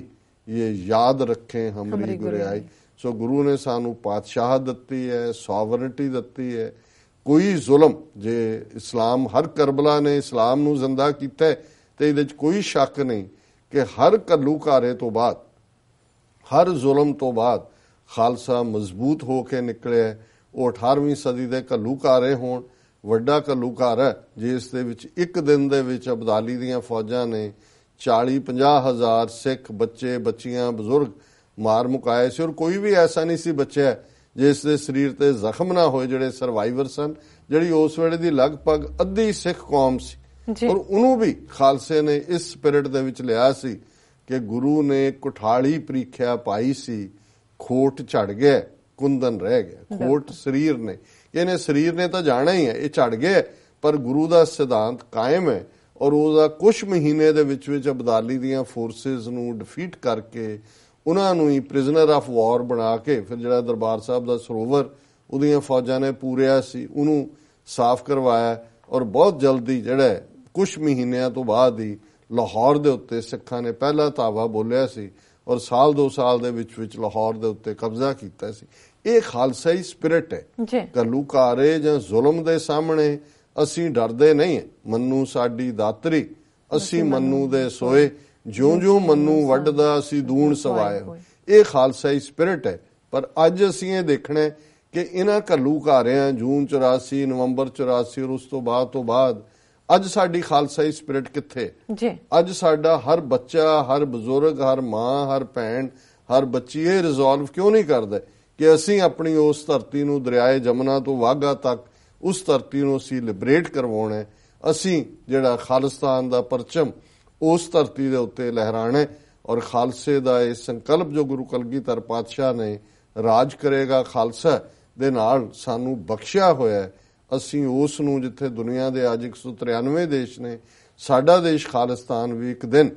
ये याद रखें हमारी गुरियाई। सो गुरु ने सानू पातशाह दिती है, सॉवरनिटी दिती है। कोई जुल्म जे इस्लाम हर करबला ने इस्लाम नू जिंदा कीता ते इहदे च कोई शक नहीं कि हर घल्लूकारे तो बाद हर जुल्म तो बाद खालसा मजबूत हो के निकलिया। वो 18वीं सदी दे घल्लूकारे होण ਵੱਡਾ ਘੱਲੂਘਾਰਾ ਜਿਸ ਦੇ ਵਿੱਚ ਇੱਕ ਦਿਨ ਦੇ ਵਿੱਚ ਅਬਦਾਲੀ ਦੀਆਂ ਫੌਜਾਂ ਨੇ 40-50 ਹਜ਼ਾਰ ਸਿੱਖ ਬੱਚੇ ਬੱਚੀਆਂ ਬਜ਼ੁਰਗ ਮਾਰ ਮੁਕਾਏ ਸੀ। ਔਰ ਕੋਈ ਵੀ ਐਸਾ ਨਹੀਂ ਸੀ ਬਚਿਆ ਜਿਸ ਦੇ ਸਰੀਰ ਤੇ ਜ਼ਖਮ ਨਾ ਹੋਏ। ਜਿਹੜੇ ਸਰਵਾਈਵਰ ਸਨ, ਜਿਹੜੀ ਉਸ ਵੇਲੇ ਦੀ ਲਗਭਗ ਅੱਧੀ ਸਿੱਖ ਕੌਮ ਸੀ, ਔਰ ਉਹਨੂੰ ਵੀ ਖਾਲਸੇ ਨੇ ਇਸ ਸਪਿਰਿਟ ਦੇ ਵਿੱਚ ਲਿਆ ਸੀ ਕਿ ਗੁਰੂ ਨੇ ਕੁਠਾਲੀ ਪ੍ਰੀਖਿਆ ਪਾਈ ਸੀ, ਖੋਟ ਝੜ ਗਿਆ ਕੁੰਦਨ ਰਹਿ ਗਿਆ। ਖੋਟ ਸਰੀਰ ਨੇ, ਇਹਨੇ ਸਰੀਰ ਨੇ ਤਾਂ ਜਾਣਾ ਹੀ ਹੈ, ਇਹ ਝੜ ਗਿਆ, ਪਰ ਗੁਰੂ ਦਾ ਸਿਧਾਂਤ ਕਾਇਮ ਹੈ। ਔਰ ਉਹਦਾ ਕੁਝ ਮਹੀਨੇ ਦੇ ਵਿੱਚ ਅਬਦਾਲੀ ਦੀਆਂ ਫੋਰਸਿਸ ਨੂੰ ਡਿਫੀਟ ਕਰਕੇ ਉਹਨਾਂ ਨੂੰ ਹੀ ਪ੍ਰਿਜ਼ਨਰ ਆਫ ਵਾਰ ਬਣਾ ਕੇ ਫਿਰ ਜਿਹੜਾ ਦਰਬਾਰ ਸਾਹਿਬ ਦਾ ਸਰੋਵਰ ਉਹਦੀਆਂ ਫੌਜਾਂ ਨੇ ਪੂਰਿਆ ਸੀ ਉਹਨੂੰ ਸਾਫ਼ ਕਰਵਾਇਆ। ਔਰ ਬਹੁਤ ਜਲਦੀ ਜਿਹੜਾ ਕੁਝ ਮਹੀਨਿਆਂ ਤੋਂ ਬਾਅਦ ਹੀ ਲਾਹੌਰ ਦੇ ਉੱਤੇ ਸਿੱਖਾਂ ਨੇ ਪਹਿਲਾ ਧਾਵਾ ਬੋਲਿਆ ਸੀ ਔਰ ਸਾਲ 2 ਸਾਲ ਦੇ ਵਿੱਚ ਲਾਹੌਰ ਦੇ ਉੱਤੇ ਕਬਜ਼ਾ ਕੀਤਾ ਸੀ। ਇਹ ਖਾਲਸਾਈ ਸਪਿਰਿਟ ਹੈ। ਘੱਲੂਘਾਰੇ ਜਾਂ ਜ਼ੁਲਮ ਦੇ ਸਾਹਮਣੇ ਅਸੀਂ ਡਰਦੇ ਨਹੀਂ। ਮੰਨੂ ਸਾਡੀ ਦਾਤਰੀ, ਅਸੀਂ ਮੰਨੂ ਦੇ ਸੋਏ, ਜਿਉਂ-ਜਿਉਂ ਮੰਨੂ ਵੱਢਦਾ ਅਸੀਂ ਦੂਣ ਸਵਾਏ। ਇਹ ਖਾਲਸਾਈ ਸਪਿਰਿਟ ਹੈ। ਪਰ ਅੱਜ ਅਸੀਂ ਇਹ ਦੇਖਣਾ ਕਿ ਇਹਨਾਂ ਘੱਲੂਘਾਰਿਆਂ ਜੂਨ 84, ਨਵੰਬਰ 84 ਔਰ ਉਸ ਤੋਂ ਬਾਅਦ ਅੱਜ ਸਾਡੀ ਖਾਲਸਾਈ ਸਪਿਰਿਟ ਕਿੱਥੇ? ਅੱਜ ਸਾਡਾ ਹਰ ਬੱਚਾ, ਹਰ ਬਜ਼ੁਰਗ, ਹਰ ਮਾਂ, ਹਰ ਭੈਣ, ਹਰ ਬੱਚੀ ਇਹ ਰਿਜ਼ੋਲਵ ਕਿਉਂ ਨਹੀਂ ਕਰਦਾ ਕਿ ਅਸੀਂ ਆਪਣੀ ਉਸ ਧਰਤੀ ਨੂੰ ਦਰਿਆਏ ਜਮਨਾ ਤੋਂ ਵਾਘਾ ਤੱਕ ਉਸ ਧਰਤੀ ਨੂੰ ਅਸੀਂ ਲਿਬਰੇਟ ਕਰਵਾਉਣਾ। ਅਸੀਂ ਜਿਹੜਾ ਖਾਲਿਸਤਾਨ ਦਾ ਪਰਚਮ ਉਸ ਧਰਤੀ ਦੇ ਉੱਤੇ ਲਹਿਰਾਣਾ ਔਰ ਖਾਲਸੇ ਦਾ ਇਹ ਸੰਕਲਪ ਜੋ ਗੁਰੂ ਕਲਗੀਧਰ ਪਾਤਸ਼ਾਹ ਨੇ ਰਾਜ ਕਰੇਗਾ ਖਾਲਸਾ ਦੇ ਨਾਲ ਸਾਨੂੰ ਬਖਸ਼ਿਆ ਹੋਇਆ, ਅਸੀਂ ਉਸ ਨੂੰ ਜਿੱਥੇ ਦੁਨੀਆ ਦੇ ਅੱਜ 193 ਦੇਸ਼ ਨੇ, ਸਾਡਾ ਦੇਸ਼ ਖਾਲਿਸਤਾਨ ਵੀ ਇੱਕ ਦਿਨ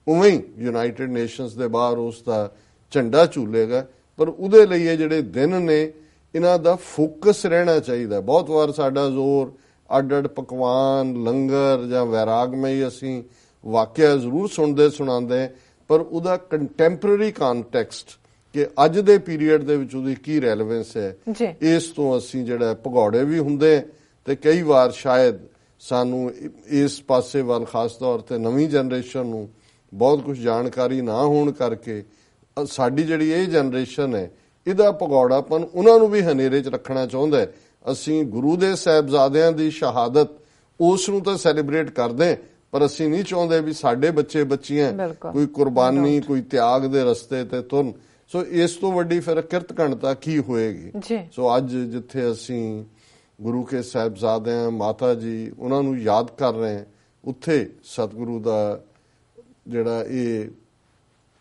ਉਵੇਂ ਹੀ ਯੂਨਾਈਟਿਡ ਨੇਸ਼ਨਸ ਦੇ ਬਾਹਰ ਉਸ ਦਾ ਝੰਡਾ ਝੂਲੇਗਾ। ਪਰ ਉਹਦੇ ਲਈ ਇਹ ਜਿਹੜੇ ਦਿਨ ਨੇ ਇਹਨਾਂ ਦਾ ਫੋਕਸ ਰਹਿਣਾ ਚਾਹੀਦਾ। ਬਹੁਤ ਵਾਰ ਸਾਡਾ ਜ਼ੋਰ ਅੱਡ-ਅੱਡ ਪਕਵਾਨ, ਲੰਗਰ ਜਾਂ ਵੈਰਾਗਮਈ ਅਸੀਂ ਵਾਕਿਆ ਜ਼ਰੂਰ ਸੁਣਾਉਂਦੇ, ਪਰ ਉਹਦਾ ਕੰਟੈਂਪਰੇਰੀ ਕੰਟੈਕਸਟ ਕਿ ਅੱਜ ਦੇ ਪੀਰੀਅਡ ਦੇ ਵਿੱਚ ਉਹਦੀ ਕੀ ਰੈਲੇਵੈਂਸ ਹੈ, ਇਸ ਤੋਂ ਅਸੀਂ ਜਿਹੜਾ ਭਗੌੜੇ ਵੀ ਹੁੰਦੇ ਤੇ ਕਈ ਵਾਰ ਸ਼ਾਇਦ ਸਾਨੂੰ ਇਸ ਪਾਸੇ ਵੱਲ ਖਾਸ ਤੌਰ ਤੇ ਨਵੀਂ ਜਨਰੇਸ਼ਨ ਨੂੰ ਬਹੁਤ ਕੁਝ ਜਾਣਕਾਰੀ ਨਾ ਹੋਣ ਕਰਕੇ ਸਾਡੀ ਜਿਹੜੀ ਇਹ ਜਨਰੇਸ਼ਨ ਹੈ ਇਹਦਾ ਭਗੌੜਾਪਨ ਉਹਨਾਂ ਨੂੰ ਵੀ ਹਨੇਰੇ 'ਚ ਰੱਖਣਾ ਚਾਹੁੰਦਾ। ਅਸੀਂ ਗੁਰੂ ਦੇ ਸਾਹਿਬਜ਼ਾਦਿਆਂ ਦੀ ਸ਼ਹਾਦਤ ਉਸ ਨੂੰ ਤਾਂ ਸੈਲੀਬ੍ਰੇਟ ਕਰਦੇ, ਪਰ ਅਸੀਂ ਨਹੀਂ ਚਾਹੁੰਦੇ ਵੀ ਸਾਡੇ ਬੱਚੇ ਬੱਚੀਆਂ ਕੋਈ ਕੁਰਬਾਨੀ, ਕੋਈ ਤਿਆਗ ਦੇ ਰਸਤੇ ਤੇ ਤੁਰਨ। ਸੋ ਇਸ ਤੋਂ ਵੱਡੀ ਫਿਰ ਕਿਰਤ ਘਣਤਾ ਕੀ ਹੋਏਗੀ। ਸੋ ਅੱਜ ਜਿੱਥੇ ਅਸੀਂ ਗੁਰੂ ਕੇ ਸਾਹਿਬਜ਼ਾਦਿਆਂ, ਮਾਤਾ ਜੀ ਉਹਨਾਂ ਨੂੰ ਯਾਦ ਕਰ ਰਹੇ ਹਾਂ, ਉੱਥੇ ਸਤਿਗੁਰੂ ਦਾ ਜਿਹੜਾ ਇਹ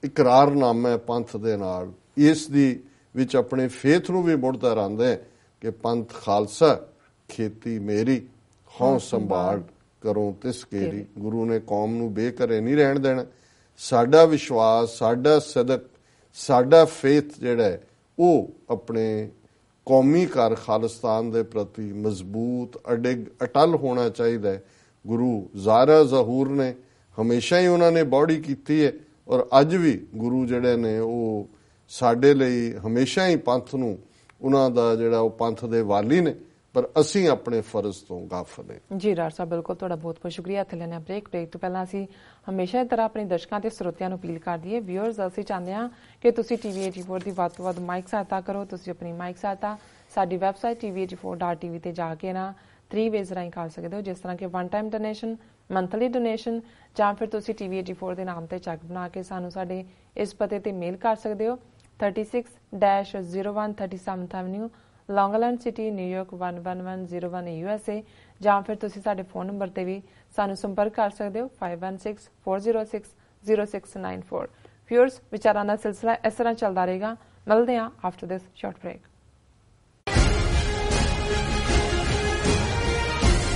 ਇਕਰਾਰਨਾਮਾ ਪੰਥ ਦੇ ਨਾਲ ਇਸ ਦੀ ਵਿੱਚ ਆਪਣੇ ਫੇਥ ਨੂੰ ਵੀ ਮੁੜ ਦੁਹਰਾਉਂਦੇ ਕਿ ਪੰਥ ਖਾਲਸਾ ਖੇਤੀ ਮੇਰੀ, ਹਉ ਸੰਭਾਲ ਕਰੋ ਤਿਸ ਕੇਰੀ। ਗੁਰੂ ਨੇ ਕੌਮ ਨੂੰ ਬੇਘਰੇ ਨਹੀਂ ਰਹਿਣ ਦੇਣਾ। ਸਾਡਾ ਵਿਸ਼ਵਾਸ, ਸਾਡਾ ਸਦਕ, ਸਾਡਾ ਫੇਥ ਜਿਹੜਾ ਉਹ ਆਪਣੇ ਕੌਮੀ ਘਰ ਖਾਲਿਸਤਾਨ ਦੇ ਪ੍ਰਤੀ ਮਜ਼ਬੂਤ, ਅਡਿੱਗ, ਅਟਲ ਹੋਣਾ ਚਾਹੀਦਾ। ਗੁਰੂ ਜ਼ਾਰਾ ਜ਼ਹੂਰ ਨੇ ਹਮੇਸ਼ਾ ਹੀ ਉਹਨਾਂ ਨੇ ਬੌੜੀ ਕੀਤੀ ਹੈ ਔਰ ਅੱਜ ਵੀ ਗੁਰੂ ਜਿਹੜੇ ਨੇ ਉਹ ਸਾਡੇ ਲਈ ਹਮੇਸ਼ਾ ਹੀ ਪੰਥ ਨੂੰ, ਉਹਨਾਂ ਦਾ ਜਿਹੜਾ ਉਹ ਪੰਥ ਦੇ ਵਾਲੀ ਨੇ, ਪਰ ਅਸੀਂ ਆਪਣੇ ਫਰਜ਼ ਤੋਂ ਗਾਫਲ ਹਾਂ। ਜੀ ਡਾਕਟਰ ਸਾਹਿਬ, ਬਿਲਕੁਲ ਤੁਹਾਡਾ ਬਹੁਤ ਬਹੁਤ ਸ਼ੁਕਰੀਆ। ਇੱਥੇ ਲੈਣਾ ਬ੍ਰੇਕ ਤੋਂ ਪਹਿਲਾਂ ਅਸੀਂ ਹਮੇਸ਼ਾ ਦੀ ਤਰ੍ਹਾਂ ਆਪਣੇ ਦਰਸ਼ਕਾਂ ਤੇ ਸਰੋਤਿਆਂ ਨੂੰ ਅਪੀਲ ਕਰਦੀ ਹੈ, ਵਿਊਅਰਸ, ਅਸੀਂ ਚਾਹੁੰਦੇ ਹਾਂ ਕਿ ਤੁਸੀਂ TV 84 ਦੀ ਵੱਧ ਤੋਂ ਵੱਧ ਮਾਈਕ ਸਹਾਇਤਾ ਕਰੋ। ਤੁਸੀਂ ਆਪਣੀ ਮਾਈਕ ਸਹਾਇਤਾ ਸਾਡੀ ਵੈਬਸਾਈਟ tv84.tv ਤੇ ਜਾ ਕੇ ਨਾ 3 ਵੇਜ਼ ਰਾਹੀਂ ਕਰ ਸਕਦੇ ਹੋ, ਜਿਸ ਤਰ੍ਹਾਂ ਕਿ 1 ਟਾਈਮ ਡੋਨੇਸ਼ਨ, ਮੰਥਲੀ ਡੋਨੇਸ਼ਨ, ਜਾਂ ਫਿਰ ਤੁਸੀਂ TV 84 ਦੇ ਨਾਮ ਤੇ ਚੈੱਕ ਬਣਾ ਕੇ ਸਾਨੂੰ ਸਾਡੇ ਇਸ ਪਤੇ ਤੇ ਮੇਲ ਕਰ ਸਕਦੇ ਹੋ, 36-01 37th ਐਵਨਿਊ, ਲੌਂਗ ਆਈਲੈਂਡ ਸਿਟੀ, ਨਿਊਯਾਰਕ 11101 USA, ਜਾਂ ਫਿਰ ਤੁਸੀਂ ਸਾਡੇ ਫੋਨ ਨੰਬਰ ਤੇ ਵੀ ਸਾਨੂੰ ਸੰਪਰਕ ਕਰ ਸਕਦੇ ਹੋ 5164060694। ਵਿਊਅਰਸ, ਵਿਚਾਰਾਂ ਦਾ ਸਿਲਸਿਲਾ ਇਸ ਤਰ੍ਹਾਂ ਚੱਲਦਾ ਰਹੇਗਾ। ਮਿਲਦੇ ਹਾਂ ਆਫਟਰ ਦਿਸ ਸ਼ਾਰਟ ਬ੍ਰੇਕ।